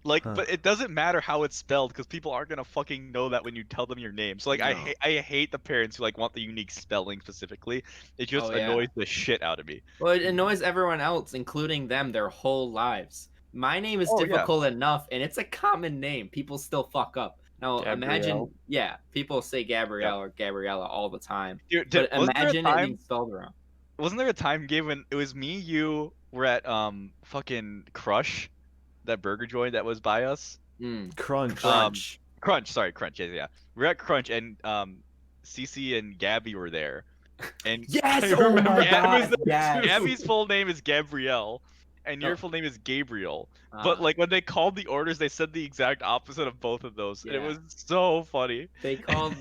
Like, Huh. but it doesn't matter how it's spelled because people aren't gonna fucking know that when you tell them your name. So like, No. I hate the parents who like want the unique spelling specifically. It just Oh, yeah. annoys the shit out of me. Well, it annoys everyone else, including them, their whole lives. My name is Oh, yeah. difficult enough, and it's a common name. People still fuck up. Now, imagine, Gabrielle. people say Gabrielle or Gabriella all the time. Dude, But wasn't there a imagine it time? being spelled wrong. Wasn't there a time, Gabe, when it was me, you were at fucking Crush, that burger joint that was by us? Crunch. Crunch. Crunch, sorry, Crunch. Yeah. We're at Crunch, and Cece and Gabby were there. And Yes! I Oh remember my that god! was the- Yes. Gabby's full name is Gabrielle, and your Oh. full name is Gabriel. Ah, But like when they called the orders, they said the exact opposite of both of those. And it Yeah. was so funny. they called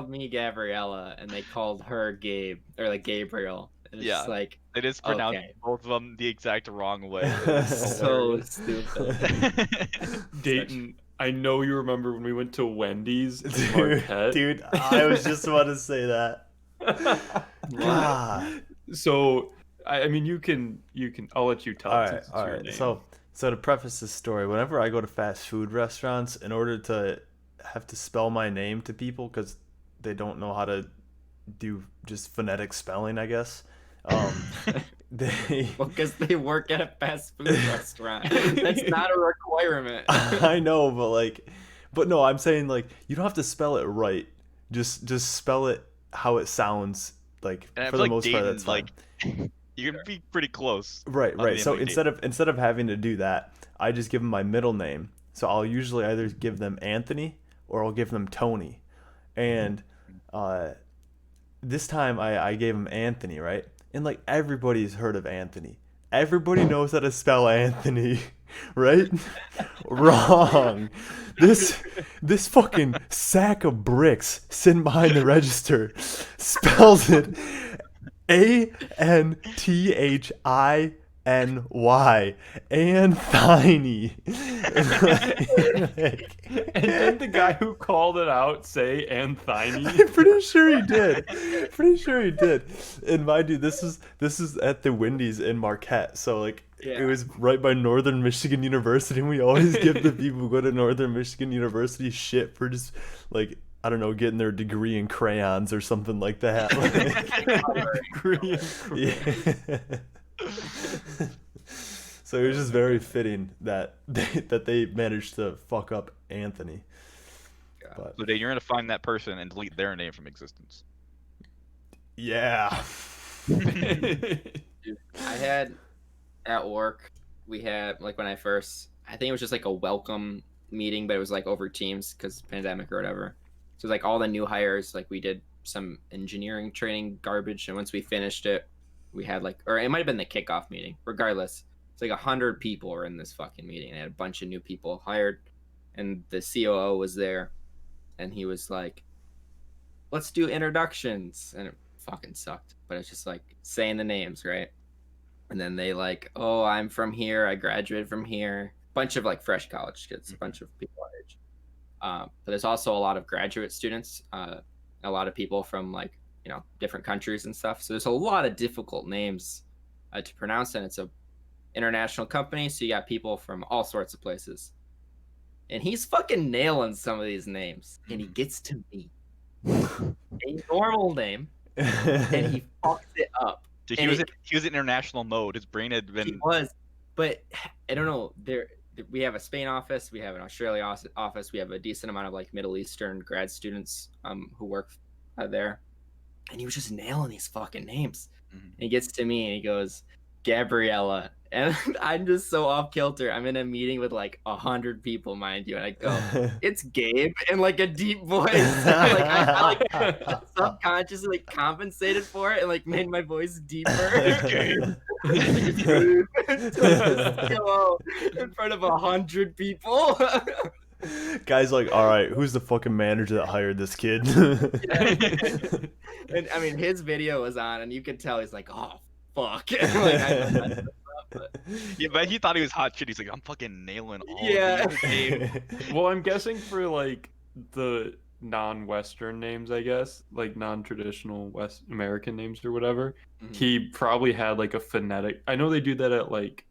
me Gabriella, and they called her Gabe, or like Gabriel. And it's Yeah. just like, They just pronounced Okay. both of them the exact wrong way. so stupid. Dayton, I know you remember when we went to Wendy's in Marquette. Dude, I was just about to say that. God. So, I mean, you can. I'll let you tell. All since right, it's all your right. name. So to preface this story, whenever I go to fast food restaurants, in order to have to spell my name to people because they don't know how to do just phonetic spelling, I guess. They. Well, because they work at a fast food restaurant. That's not a requirement. I know, but no, I'm saying like you don't have to spell it right. Just spell it how it sounds. Like And I for feel the like most part, Dayton's, that's fine. like, you can be pretty close. Right, on the right. name So like instead of having to do that, I just give them my middle name. So I'll usually either give them Anthony or I'll give them Tony. And this time I gave him Anthony, right? And like everybody's heard of Anthony. Everybody knows how to spell Anthony, right? Wrong. This fucking sack of bricks sitting behind the register spells it Anthiny. Anthony. And did the guy who called it out say Anthony? I'm pretty sure he did. And mind you, this is at the Wendy's in Marquette, so like Yeah. it was right by Northern Michigan University, and we always give the people who go to Northern Michigan University shit for just like I don't know, getting their degree in crayons or something like that. Yeah. So it was just very fitting that they managed to fuck up Anthony. But So, Dayton, you're gonna find that person and delete their name from existence. yeah. I had at work, we had like when I think it was just like a welcome meeting, but it was like over Teams because pandemic or whatever. So like all the new hires, like we did some engineering training garbage, and once we finished it, we had like, or it might have been the kickoff meeting. Regardless, it's like 100 people were in this fucking meeting. They had a bunch of new people hired, and the COO was there, and he was like, "Let's do introductions," and it fucking sucked. But it's just like saying the names, right? And then they like, "Oh, I'm from here. I graduated from here." Bunch of like fresh college kids, a bunch of people our age. But there's also a lot of graduate students, a lot of people from like different countries and stuff. So there's a lot of difficult names to pronounce, and it's a international company, so you got people from all sorts of places. And he's fucking nailing some of these names, and he gets to me a normal name, and he fucks it up. Dude, he was in international mode. His brain had been. He was, but I don't know. We have a Spain office, we have an Australia office, we have a decent amount of like Middle Eastern grad students who work there, and he was just nailing these fucking names. And he gets to me and he goes, Gabriella, and I'm just so off kilter. I'm in a meeting with like 100 people, mind you, and I go, it's Gabe, in like a deep voice. Like I like subconsciously like compensated for it and like made my voice deeper. It's Gabe. In front of 100 people. Guy's like, all right, who's the fucking manager that hired this kid? And I mean, his video was on, and you could tell he's like, oh fuck. Like, Yeah, but he thought he was hot shit. He's like, I'm fucking nailing all Yeah. of these. Well, I'm guessing for like the non-Western names, I guess, like non-traditional West American names or whatever, he probably had like a phonetic. I know they do that at like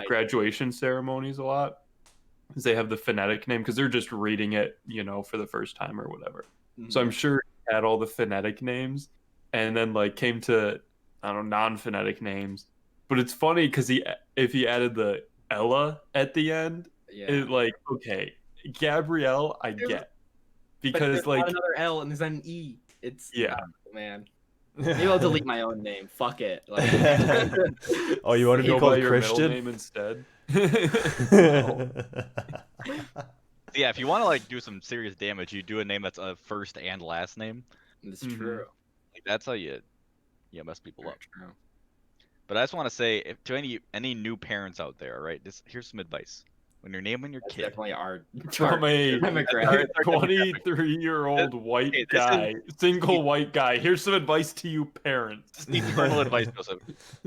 graduation ceremonies a lot. Because they have the phonetic name because they're just reading it, for the first time or whatever. So I'm sure he had all the phonetic names, and then like came to non-phonetic names. But it's funny because if he added the Ella at the end, it like okay, Gabrielle I get because like not another L and there's an E. It's man. Maybe Maybe I'll delete my own name. Fuck it. Like, oh, you want to be go by called your Christian? middle name instead. Yeah, if you want to like do some serious damage, you do a name that's a first and last name. it's true. Like, that's how you mess people Very up. true. But I just want to say, if to any new parents out there, right? Here's some advice: when you're naming your That's kid, definitely our From a demographic. 23-year-old white this guy, single white guy. Here's some advice to you parents. This needs parental advice, Joseph.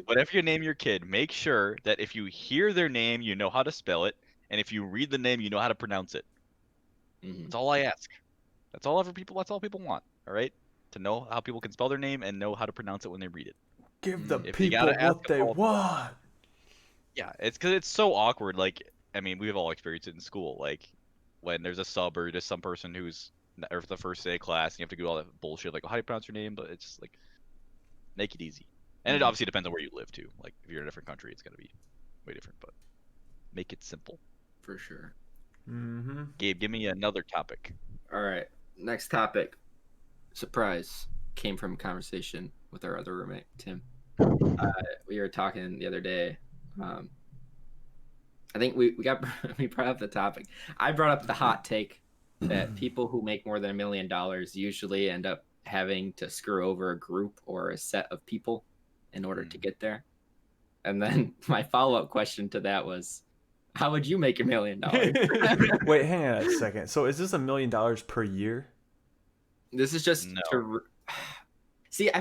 Whatever you name your kid, make sure that if you hear their name, you know how to spell it, and if you read the name, you know how to pronounce it. That's all I ask. That's all people want. All right, to know how people can spell their name and know how to pronounce it when they read it. Give the If you people gotta ask what they them all- want. Yeah, it's because it's so awkward. Like, I mean, we've all experienced it in school. Like, when there's a sub or just some person who's or the first day of class, and you have to do all that bullshit. Like, how do you pronounce your name? But it's just like, make it easy. And it obviously depends on where you live too. Like, if you're in a different country, it's gonna be way different. But make it simple. For sure. Gabe, give me another topic. All right. Next topic. Surprise. Came from a conversation with our other roommate, Tim. We were talking the other day. I think we brought up the topic. I brought up the hot take that people who make more than $1 million usually end up having to screw over a group or a set of people in order to get there. And then my follow-up question to that was, how would you make $1 million? Wait, hang on a second. So is this $1 million per year? This is just No. to see.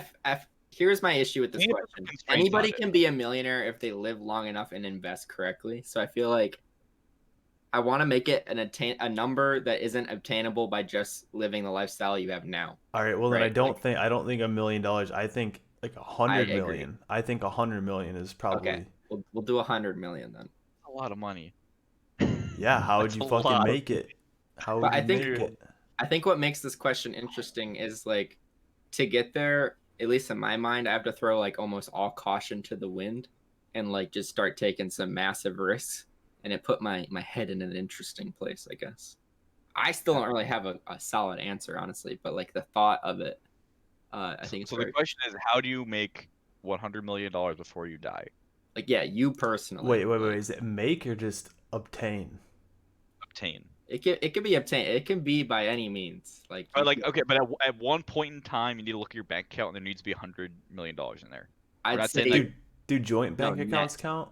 Here's my issue with this Maybe question. there's constraints Anybody on it. can be a millionaire if they live long enough and invest correctly. So I feel like I want to make it a number that isn't obtainable by just living the lifestyle you have now. All right. Well, then Right, I don't like- think $1 million. I think like 100 I agree. million. I think 100 million is probably. Okay, we'll do 100 million then. A lot of money. Yeah. How would That's you a fucking lot. make it? How would But you I think- make it? I think what makes this question interesting is like to get there, at least in my mind, I have to throw like almost all caution to the wind and like just start taking some massive risks. And it put my head in an interesting place, I guess. I still don't really have a solid answer, honestly, but like the thought of it, I think it's So very, the question is, how do you make $100 million before you die? like, yeah, you personally. Wait. like, Is it make or just obtain? Obtain. It can be obtained. It can be by any means. Like, But like, okay, but at one point in time, you need to look at your bank account, and there needs to be $100 million in there. We're I'd not say saying like Do joint No, bank accounts net. count?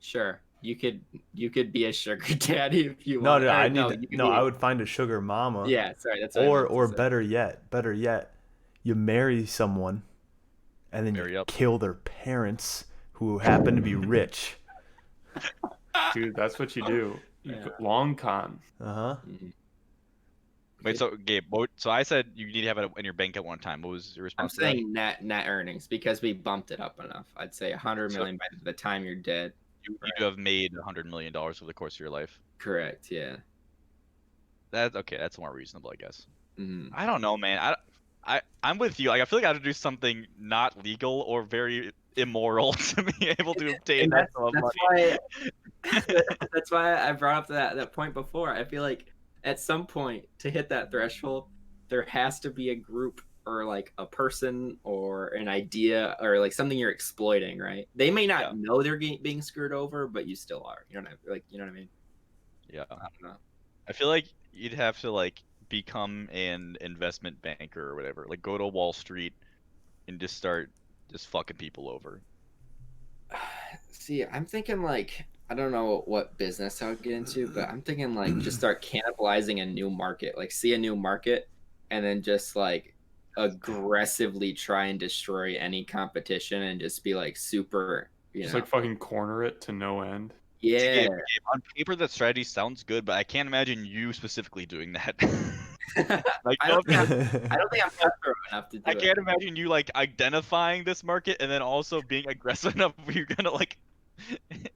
sure. You could be a sugar daddy if you No, want. no, Or I no, need you could no. be. I would find a sugar mama, Yeah, sorry, that's what I meant to or say. better yet, you marry someone, and then marry you up. kill their parents who happen to be rich. Dude, that's what you do. Yeah. Long con. Uh huh. Mhm. Wait, so Gabe, so I said you need to have it in your bank at one time. What was your I'm response to that? saying net earnings because we bumped it up enough. I'd say 100 So- million by the time you're dead. You have made $100 million over the course of your life. Correct. Yeah. That's okay. That's more reasonable, I guess. hmm I don't know, man. I'm with you. Like, I feel like I have to do something not legal or very immoral to be able to obtain And that that's, sum of that's money. why that's why I brought up that point before. I feel like at some point to hit that threshold, there has to be a group or like a person or an idea or like something you're exploiting, right? They may not Yeah. know they're being screwed over, but you still are. You know what I mean? Yeah. I don't know. I feel like you'd have to like become an investment banker or whatever. Like go to Wall Street and just start just fucking people over. See, I'm thinking like I don't know what business I would get into, but I'm thinking like just start cannibalizing a new market, like see a new market, and then just like aggressively try and destroy any competition and just be like super, Just like fucking corner it to no end. See, yeah. Gabe, on paper that strategy sounds good, but I can't imagine you specifically doing that. Like, I no don't think offense, I don't think I'm cutthroat enough to do I it. can't imagine you like identifying this market and then also being aggressive enough where you're gonna like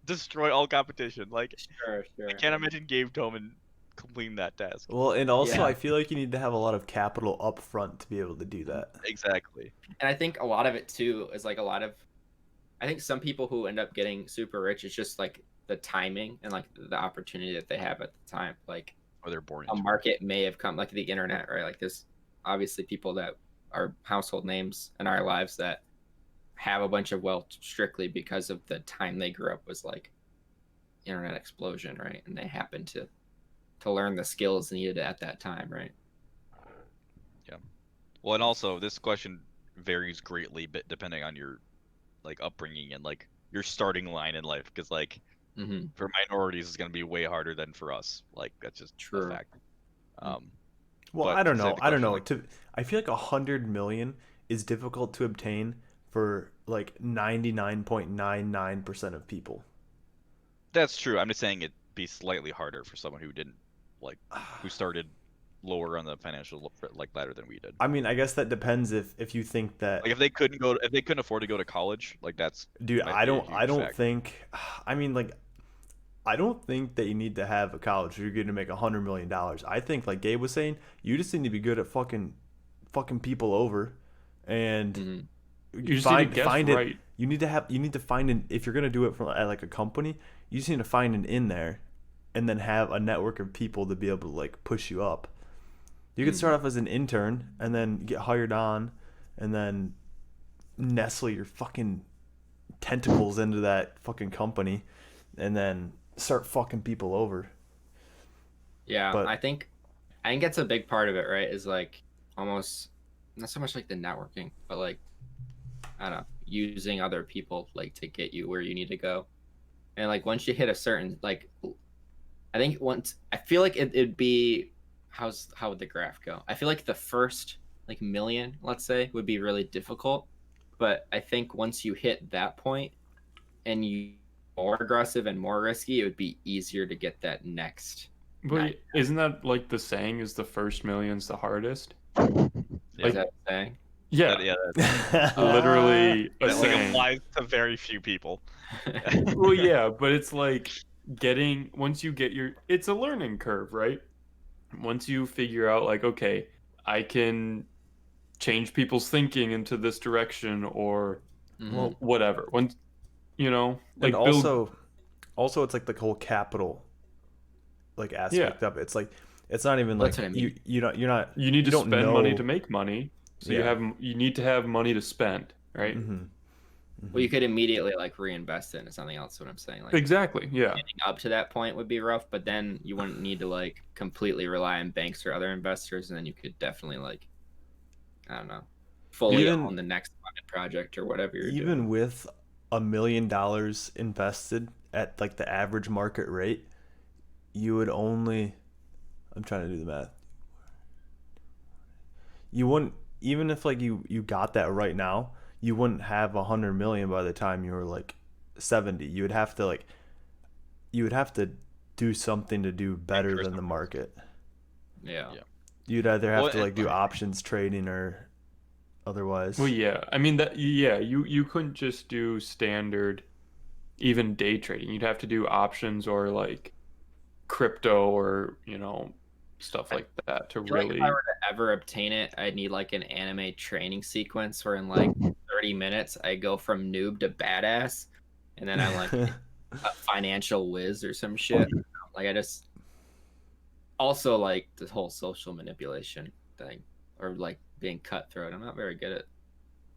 destroy all competition. Like, Sure, I sure. can't imagine Gabe Toman completing that task. Well, and also Yeah. I feel like you need to have a lot of capital up front to be able to do that. Exactly. And I think a lot of it too is like I think some people who end up getting super rich is just like the timing and like the opportunity that they have at the time. Like Or they're born a into it. market may have come like the internet, right? Like there's obviously people that are household names in our lives that have a bunch of wealth strictly because of the time they grew up was like internet explosion, right? And they happened to learn the skills needed at that time, right? Well, and also this question varies greatly, but depending on your like upbringing and like your starting line in life, because like Mm-hmm. for minorities it's gonna be way harder than for us. Like that's just a True. fact. Well, But I don't to say know. the I don't question, know. like- I feel like 100 million is difficult to obtain for like 99.99% of people. That's true. I'm just saying it'd be slightly harder for someone who didn't like who started lower on the financial like ladder than we did. I mean, I guess that depends if you think that. Like if they couldn't afford to go to college, like that's Dude, might I be a don't huge factor. think. I mean, like, I don't think that you need to have a college if you're going to make $100 million. I think, like Gabe was saying, you just need to be good at fucking people over, and Mm-hmm. You just need to guess find right. it. You need to find an, if you're gonna do it from at like a company, you just need to find an in there, and then have a network of people to be able to like push you up. You could start off as an intern and then get hired on, and then nestle your fucking tentacles into that fucking company, and then start fucking people over. Yeah, But- I think that's a big part of it, right? Is like almost not so much like the networking, but like I don't know, using other people like to get you where you need to go. And like once you hit a certain like I feel like it'd be how would the graph go? I feel like the first like million, let's say, would be really difficult. But I think once you hit that point and you more aggressive and more risky, it would be easier to get that next. But Nice. isn't that like the saying is the first million's the hardest? Yeah. Is that a saying? Yeah, That literally a like saying. applies to very few people. Well, yeah, but it's like once you get it's a learning curve, right? Once you figure out like, okay, I can change people's thinking into this direction or Mhm. Well, whatever. Once like and build also it's like the whole capital like aspect of it. It's like it's not even That's like what I mean. you're not you need to don't spend money know- to make money. So Yeah. you need to have money to spend, right? Mhm. Well, you could immediately like reinvest it into something else. What I'm saying, like Exactly. Yeah. getting up to that point would be rough, but then you wouldn't need to like completely rely on banks or other investors, and then you could definitely like, I don't know, fully Even- own the next funded project or whatever you're Even doing. with $1 million invested at like the average market rate, you would only. I'm trying to do the math. You wouldn't, even if like you got that right now, you wouldn't have 100 million by the time you were like 70. You would have to do something to do better Increase than the numbers. market. Yeah. Yeah. You'd either have Well, to like do options trading or otherwise. Well, yeah. I mean you couldn't just do standard even day trading. You'd have to do options or like crypto or, stuff like that to I feel like really if I were to ever obtain it, I'd need like an anime training sequence where in like 30 minutes I go from noob to badass, and then I'm like a financial whiz or some shit. Like I just also like the whole social manipulation thing or like being cutthroat. I'm not very good at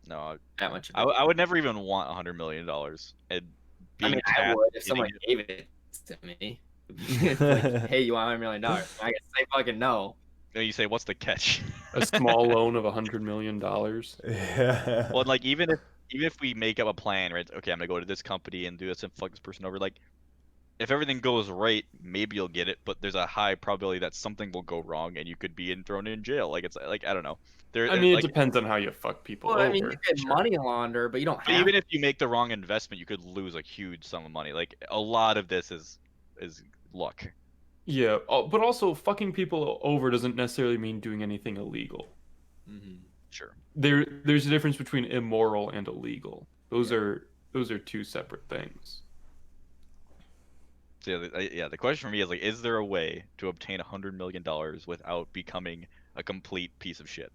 No, that much of I, it. I would never even want $100 million. And I being mean, I tasked would if with someone getting gave it to me. It's like, hey, you want $100 million? I can say fucking no. it, you say, what's the catch? a small loan of $100 million. Yeah. Well, like even if we make up a plan, right? Okay, I'm gonna go to this company and do this and fuck this person over. Like, if everything goes right, maybe you'll get it, but there's a high probability that something will go wrong and you could be thrown in jail. Like it's like I don't know. There, I mean, it like, depends on how you fuck people Well, I mean, over. you could Sure. money launder, but you don't but have even if you make the wrong investment, you could lose a huge sum of money. Like a lot of this is luck. Yeah, but also fucking people over doesn't necessarily mean doing anything illegal. Mhm. Sure. There's a difference between immoral and illegal. Those are two separate things. So the question for me is like, is there a way to obtain $100 million without becoming a complete piece of shit?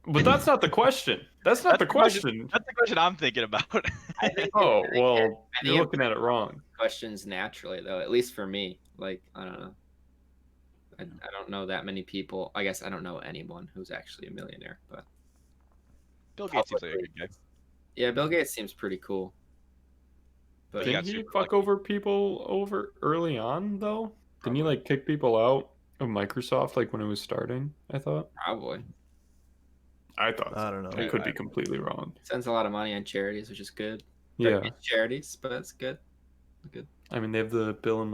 But that's not the question. That's not the question. That's the question I'm thinking about. I think Oh, well, I you're think looking at it wrong. questions naturally, though. At least for me, like I don't know. I don't know that many people. I guess I don't know anyone who's actually a millionaire, but Bill Gates seems like a good guy. yeah, Bill Gates seems pretty cool. But He got Didn't he super fuck lucky. over people over early on though? Didn't he Probably. like kick people out of Microsoft like when it was starting? I thought. probably I thought. I don't know. I could be completely wrong. spends a lot of money on charities, which is good. Yeah, They're charities, but it's good. Good. I mean they have the Bill and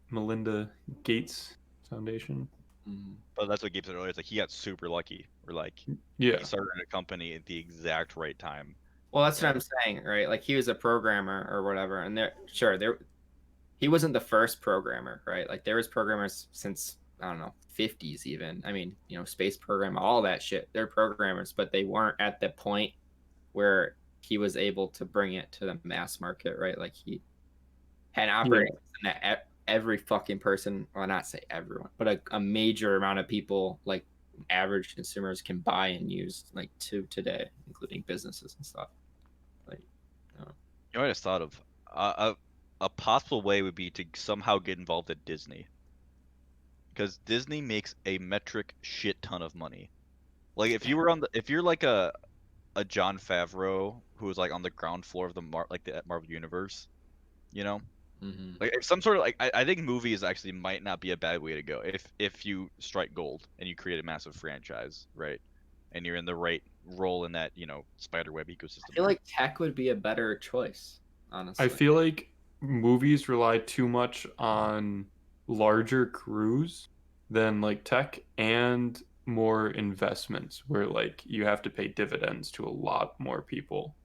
Melinda Gates Foundation. Mhm. But that's what Gabe said earlier. It's like he got super lucky. Or like Yeah, he started a company at the exact right time. Well, that's what I'm saying, right? Like he was a programmer or whatever, and he wasn't the first programmer, right? Like there was programmers since I don't know 50s even. I mean, space program, all that shit. They're programmers, but they weren't at the point where he was able to bring it to the mass market, right? Like he had an operating system that every fucking person, well, not say everyone, but a major amount of people, like average consumers, can buy and use like today, including businesses and stuff. You know what I just thought of? A possible way would be to somehow get involved at Disney. Because Disney makes a metric shit ton of money. Like if you're like a John Favreau who was like on the ground floor of the Marvel universe, you know? Mm-hmm. Like if some sort of like I think movies actually might not be a bad way to go if you strike gold and you create a massive franchise, right? And you're in the right role in that, spiderweb ecosystem. I feel like tech would be a better choice, honestly. I feel like movies rely too much on larger crews than like tech and more investments where like you have to pay dividends to a lot more people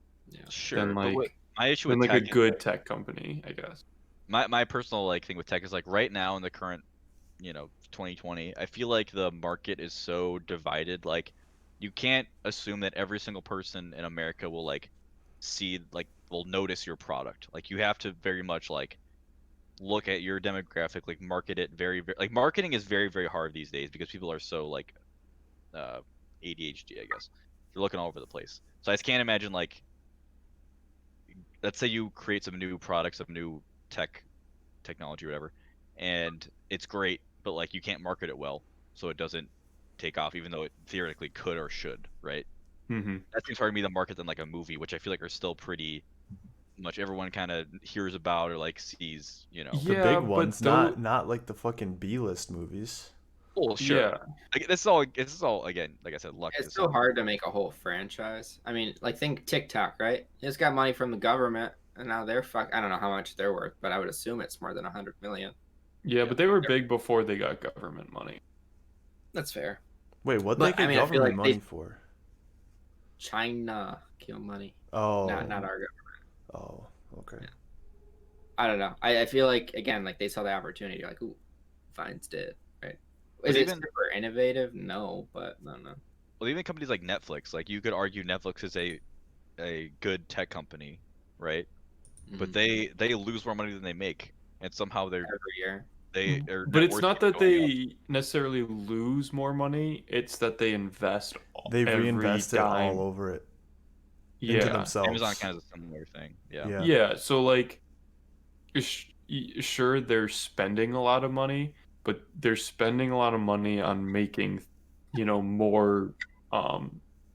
Sure, than but like my issue than with like a tech good tech company, I guess. my personal like thing with tech is like right now in the current 2020, I feel like the market is so divided. Like you can't assume that every single person in America will like will notice your product. Like you have to very much like look at your demographic, like market it very, very like marketing is very, very hard these days because people are so like ADHD, I guess. They're looking all over the place. So I just can't imagine like let's say you create some new products, some new technology or whatever, and it's great, but like you can't market it well, so it doesn't take off, even though it theoretically could or should, right? Mm-hmm. That seems harder to me to market than like a movie, which I feel like are still pretty much everyone kind of hears about or like sees, The big ones, not like the fucking B-list movies. Well, sure. Yeah. Like, this is all again, like I said, luck. It's to so some hard to degree. make a whole franchise. I mean, like think TikTok, right? It's got money from the government, and now they're I don't know how much they're worth, but I would assume it's more than 100 million. Yeah, Yeah. but they were big before they got government money. That's fair. Wait, what they But, I get mean, I feel government like money they- for? China kill money, Oh. not our government. Oh, okay. Yeah. I don't know. I feel like again, like they saw the opportunity, like, ooh, Vine's dead, right? But Is it even- super innovative? No, but I don't know. Well, even companies like Netflix, like you could argue Netflix is a good tech company, right? But Mhm. they lose more money than they make, and somehow Every year. their But net it's worth not keeps that going up. they necessarily lose more money. It's that they invest They every reinvest it dime. all over it into Yeah. themselves. Amazon kind of is a similar thing. Yeah. Yeah. Yeah. So like, sure, they're spending a lot of money, but they're spending a lot of money on making, more,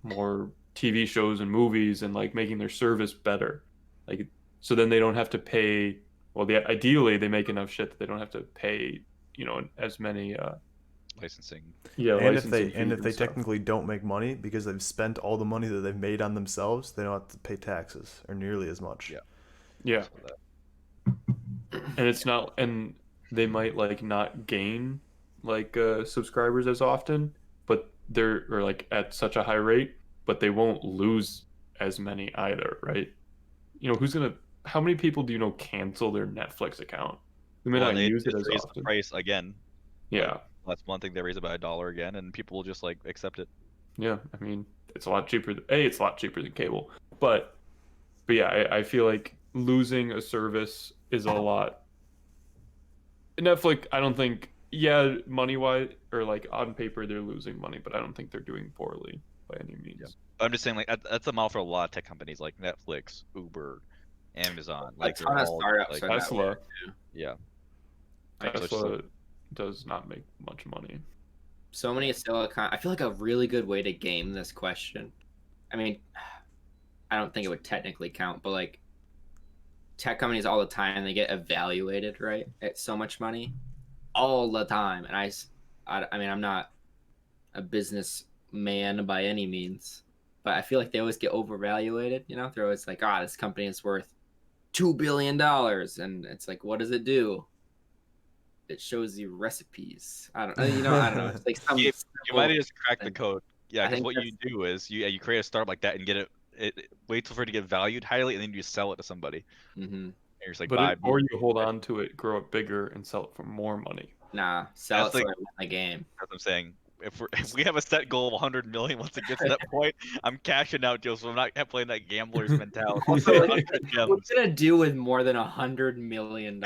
more TV shows and movies, and like making their service better. Like, so then they don't have to pay. Well, ideally they make enough shit that they don't have to pay, as many. Licensing. Yeah, And if licensing they and fees if they stuff. technically don't make money because they've spent all the money that they've made on themselves, they don't have to pay taxes or nearly as much. Yeah. Yeah. So that- And it's not, and they might like not gain like subscribers as often, but they're or like at such a high rate, but they won't lose as many either, right? How many people do you know cancel their Netflix account? They may Well, not they use it just as raised the often. price again. Yeah. Last month, I think they raised it by $1 again, and people will just like accept it. Yeah. I mean, it's a lot cheaper. It's a lot cheaper than cable, but yeah, I feel like losing a service is a lot. Netflix, I don't think, yeah, money wise or like on paper they're losing money, but I don't think they're doing poorly by any means. Yeah. I'm just saying, like that's a model for a lot of tech companies like Netflix, Uber, Amazon. A Like they're ton of all startups like are that Tesla. way, too. yeah. Like, So it's just Tesla like- does not make much money. so many Silicon. I feel like a really good way to game this question. I mean, I don't think it would technically count, but like tech companies all the time, they get evaluated, right, at so much money all the time. And I mean, I'm not a businessman by any means, but I feel like they always get overvaluated. They're always like, this company is worth $2 billion, and it's like, what does it do? It shows you recipes. I don't know. I don't know. It's like some You might have simple- just cracked the thing. code. Yeah, I because think what you do is you create a startup like that and get it wait till for it to get valued highly, and then you sell it to somebody. Mhm. And you're just like, But buy. or you hold on to it, grow it bigger, and sell it for more money. Nah, sell That's it so like- I win the game. That's what I'm saying. If we have a set goal of 100 million, once it gets to that point, I'm cashing out, Joe. So I'm not playing that gambler's mentality. Also, like, 100 gems. what's it gonna do with more than $100 million?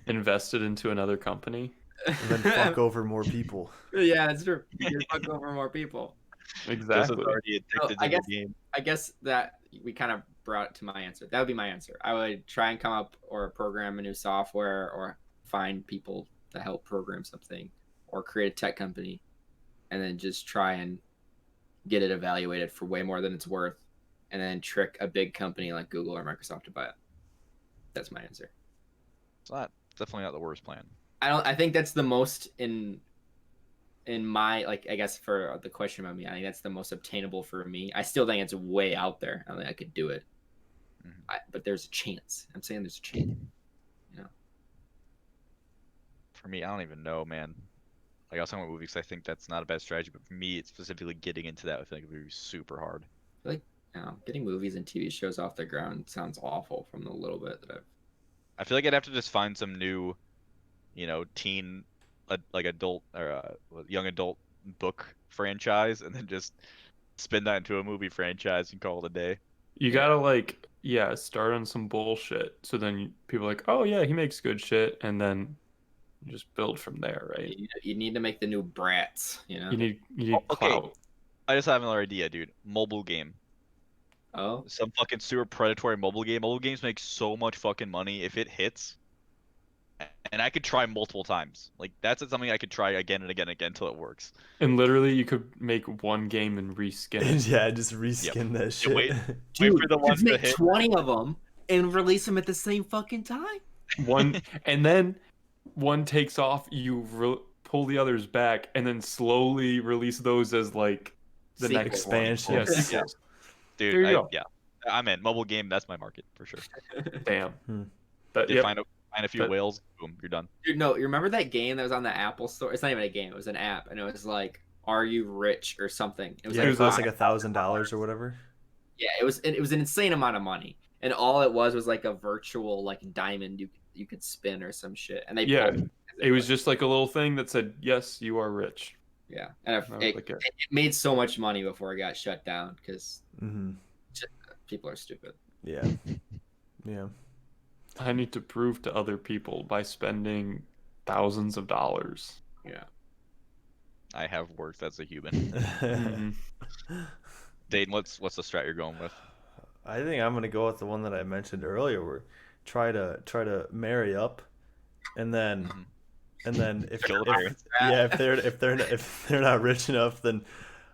Invested into another company. And then fuck over more people. Yeah, it's true. You can fuck over more people. Joseph's Exactly. already addicted I to the game. I guess that we kind of brought it to my answer. That would be my answer. I would try and come up or program a new software or find people to help program something or create a tech company and then just try and get it evaluated for way more than it's worth and then trick a big company like Google or Microsoft to buy it. That's my answer. It's definitely not the worst plan. I think that's the most in my, like, I guess for the question about me, I think that's the most obtainable for me. I still think it's way out there. I don't think I could do it. Mhm. But there's a chance. I'm saying there's a chance. For me, I don't even know, man. Like I was talking about movies, 'cause I think that's not a bad strategy. But for me, it's specifically getting into that. I think it would be super hard. Getting movies and TV shows off the ground sounds awful from the little bit that I've. I feel like I'd have to just find some new, teen, like adult or young adult book franchise, and then just spin that into a movie franchise and call it a day. You gotta start on some bullshit. So then people are like, oh yeah, he makes good shit, and then you just build from there, right? You need to make the new Brats. You need Okay. clout. I just have another idea, dude. Mobile game. Oh, Some fucking super predatory mobile game. Mobile games make so much fucking money if it hits. And I could try multiple times. Like that's something I could try again and again and again until it works. And literally, you could make one game and reskin it. Yeah, just reskin that shit. wait. dude, Wait for the ones just to make hit. 20 of them and release them at the same fucking time. One, and then one takes off. You pull the others back, and then slowly release those as like the Sequels. next one. Yeah, Expansions. sequels. Dude, There you go. yeah, I'm in. Mobile game, that's my market for sure. Damn. Hmm. That, You yep. find a few That- whales, boom, you're done. Dude, no, you remember that game that was on the Apple Store? It's not even a game; it was an app, and it was like, "Are you rich?" or something. It was Yeah, like, it cost like like $1,000 or whatever. yeah, it was an insane amount of money, and all it was like a virtual like diamond you could spin or some shit, and they Yeah, pulled it was just like a little thing that said, "Yes, you are rich." yeah, and And I was it, like, it made so much money before it got shut down because Hmm. people are stupid. Yeah. Yeah. I need to prove to other people by spending thousands of dollars. Yeah, I have worked as a human. Mhm. Dayton, what's the strat you're going with? I think I'm gonna go with the one that I mentioned earlier, where try to marry up, and then if Kill the if parents. yeah if they're not rich enough, then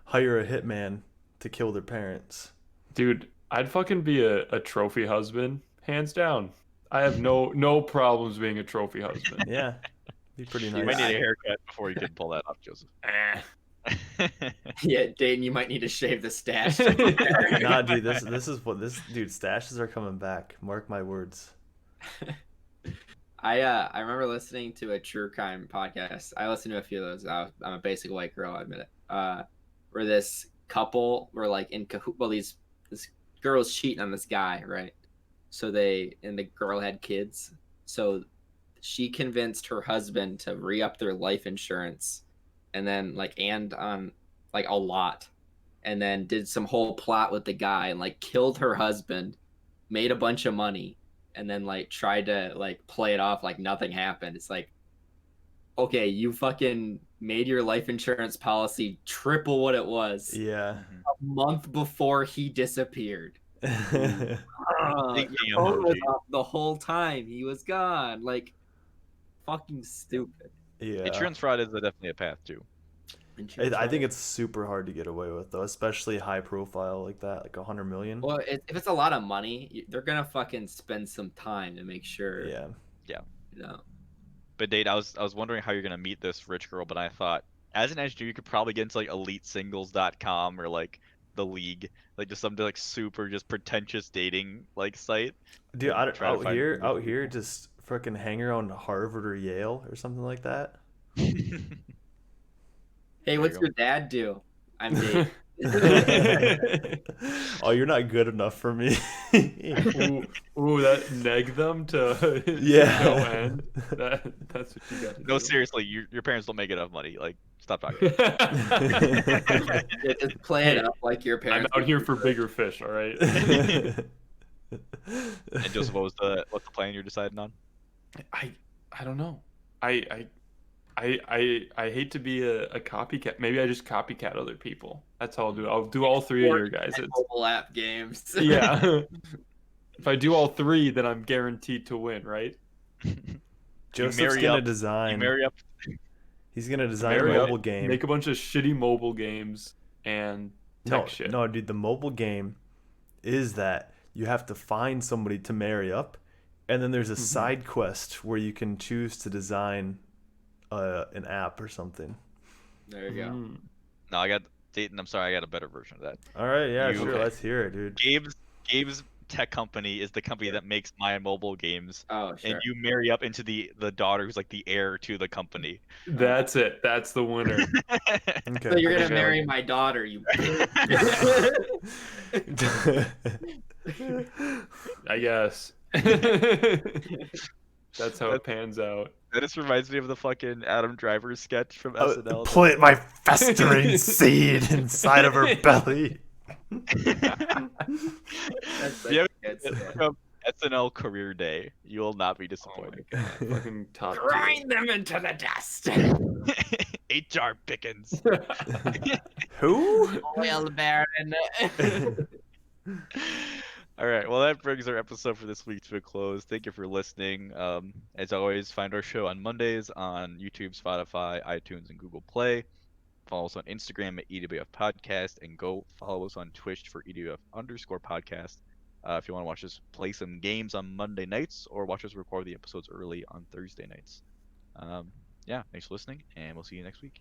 hire a hitman to kill their parents. Dude, I'd fucking be a trophy husband, hands down. I have no problems being a trophy husband. Yeah, be pretty You might nice. need a haircut before you can pull that off, Joseph. yeah, Dayton, you might need to shave the stash. Nah, dude, this is what this dude stashes are coming back. Mark my words. I remember listening to a true crime podcast. I listened to a few of those. I'm a basic white girl, I admit it. Where this couple were like in cahoot. Well, this girl's cheating on this guy, right? So the girl had kids. So she convinced her husband to re-up their life insurance, and then on like a lot, and then did some whole plot with the guy and like killed her husband, made a bunch of money, and then like tried to like play it off like nothing happened. It's like, okay, you fucking made your life insurance policy triple what it was Yeah. a month before he disappeared. Thank Your you, phone was emoji. off the whole time he was gone. Like, fucking stupid. Yeah. Insurance fraud is definitely a path too. I think it's super hard to get away with though, especially high profile like that, like 100 million. Well, if it's a lot of money, they're gonna fucking spend some time to make sure. Yeah. You know. But Date, I was wondering how you're gonna meet this rich girl, but I thought as an engineer you could probably get into like elitesingles.com or like the league, like just some like super just pretentious dating like site. Dude, and try to find a out here, just fucking hang around Harvard or Yale or something like that. Hey, There what's you your dad do? I'm Dave. Oh, you're not good enough for me. Ooh, that neg them to Yeah. no end. That's what you got to do. No, seriously, your parents don't make enough money. Like, stop talking. Just play it up like your I'm parents. out here for bigger fish, all right? And Joseph, what's the plan you're deciding on? I don't know. I hate to be a copycat. Maybe I just copycat other people. That's how I'll do it. I'll do all three of your guys. Mobile app games. Yeah. If I do all three, then I'm guaranteed to win, right? Joseph's marry gonna up- You design. marry up. He's gonna design a Marry up, mobile game. Make a bunch of shitty mobile games and tech shit. No, dude, the mobile game is that you have to find somebody to marry up, and then there's a side quest where you can choose to design an app or something. There you go. Mm. No, I got Dayton. I'm sorry, I got a better version of that. All right, yeah, You- sure, okay. let's hear it, dude. Gabe's tech company is the company that makes my mobile games, Oh, sure. and you marry up into the daughter who's like the heir to the company. That's it. That's the winner. Okay. So you're I gonna think I marry my daughter, you. I guess. That's how it pans out. That just reminds me of the fucking Adam Driver sketch from Oh, SNL. put my festering seed inside of her belly. That's Yeah, good stuff. from SNL Career Day. You will not be Oh my disappointed. god. Fucking top tier. Grind them into the dust. HR Pickens. Who? Oil baron. All right. Well, that brings our episode for this week to a close. Thank you for listening. As always, find our show on Mondays on YouTube, Spotify, iTunes, and Google Play. Follow us on Instagram at EWF Podcast, and go follow us on Twitch for EWF_podcast. If you want to watch us play some games on Monday nights, or watch us record the episodes early on Thursday nights. yeah, thanks for listening, and we'll see you next week.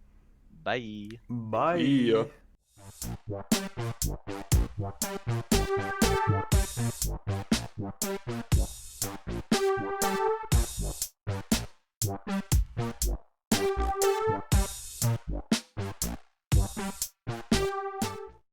Bye. Bye. Yeah.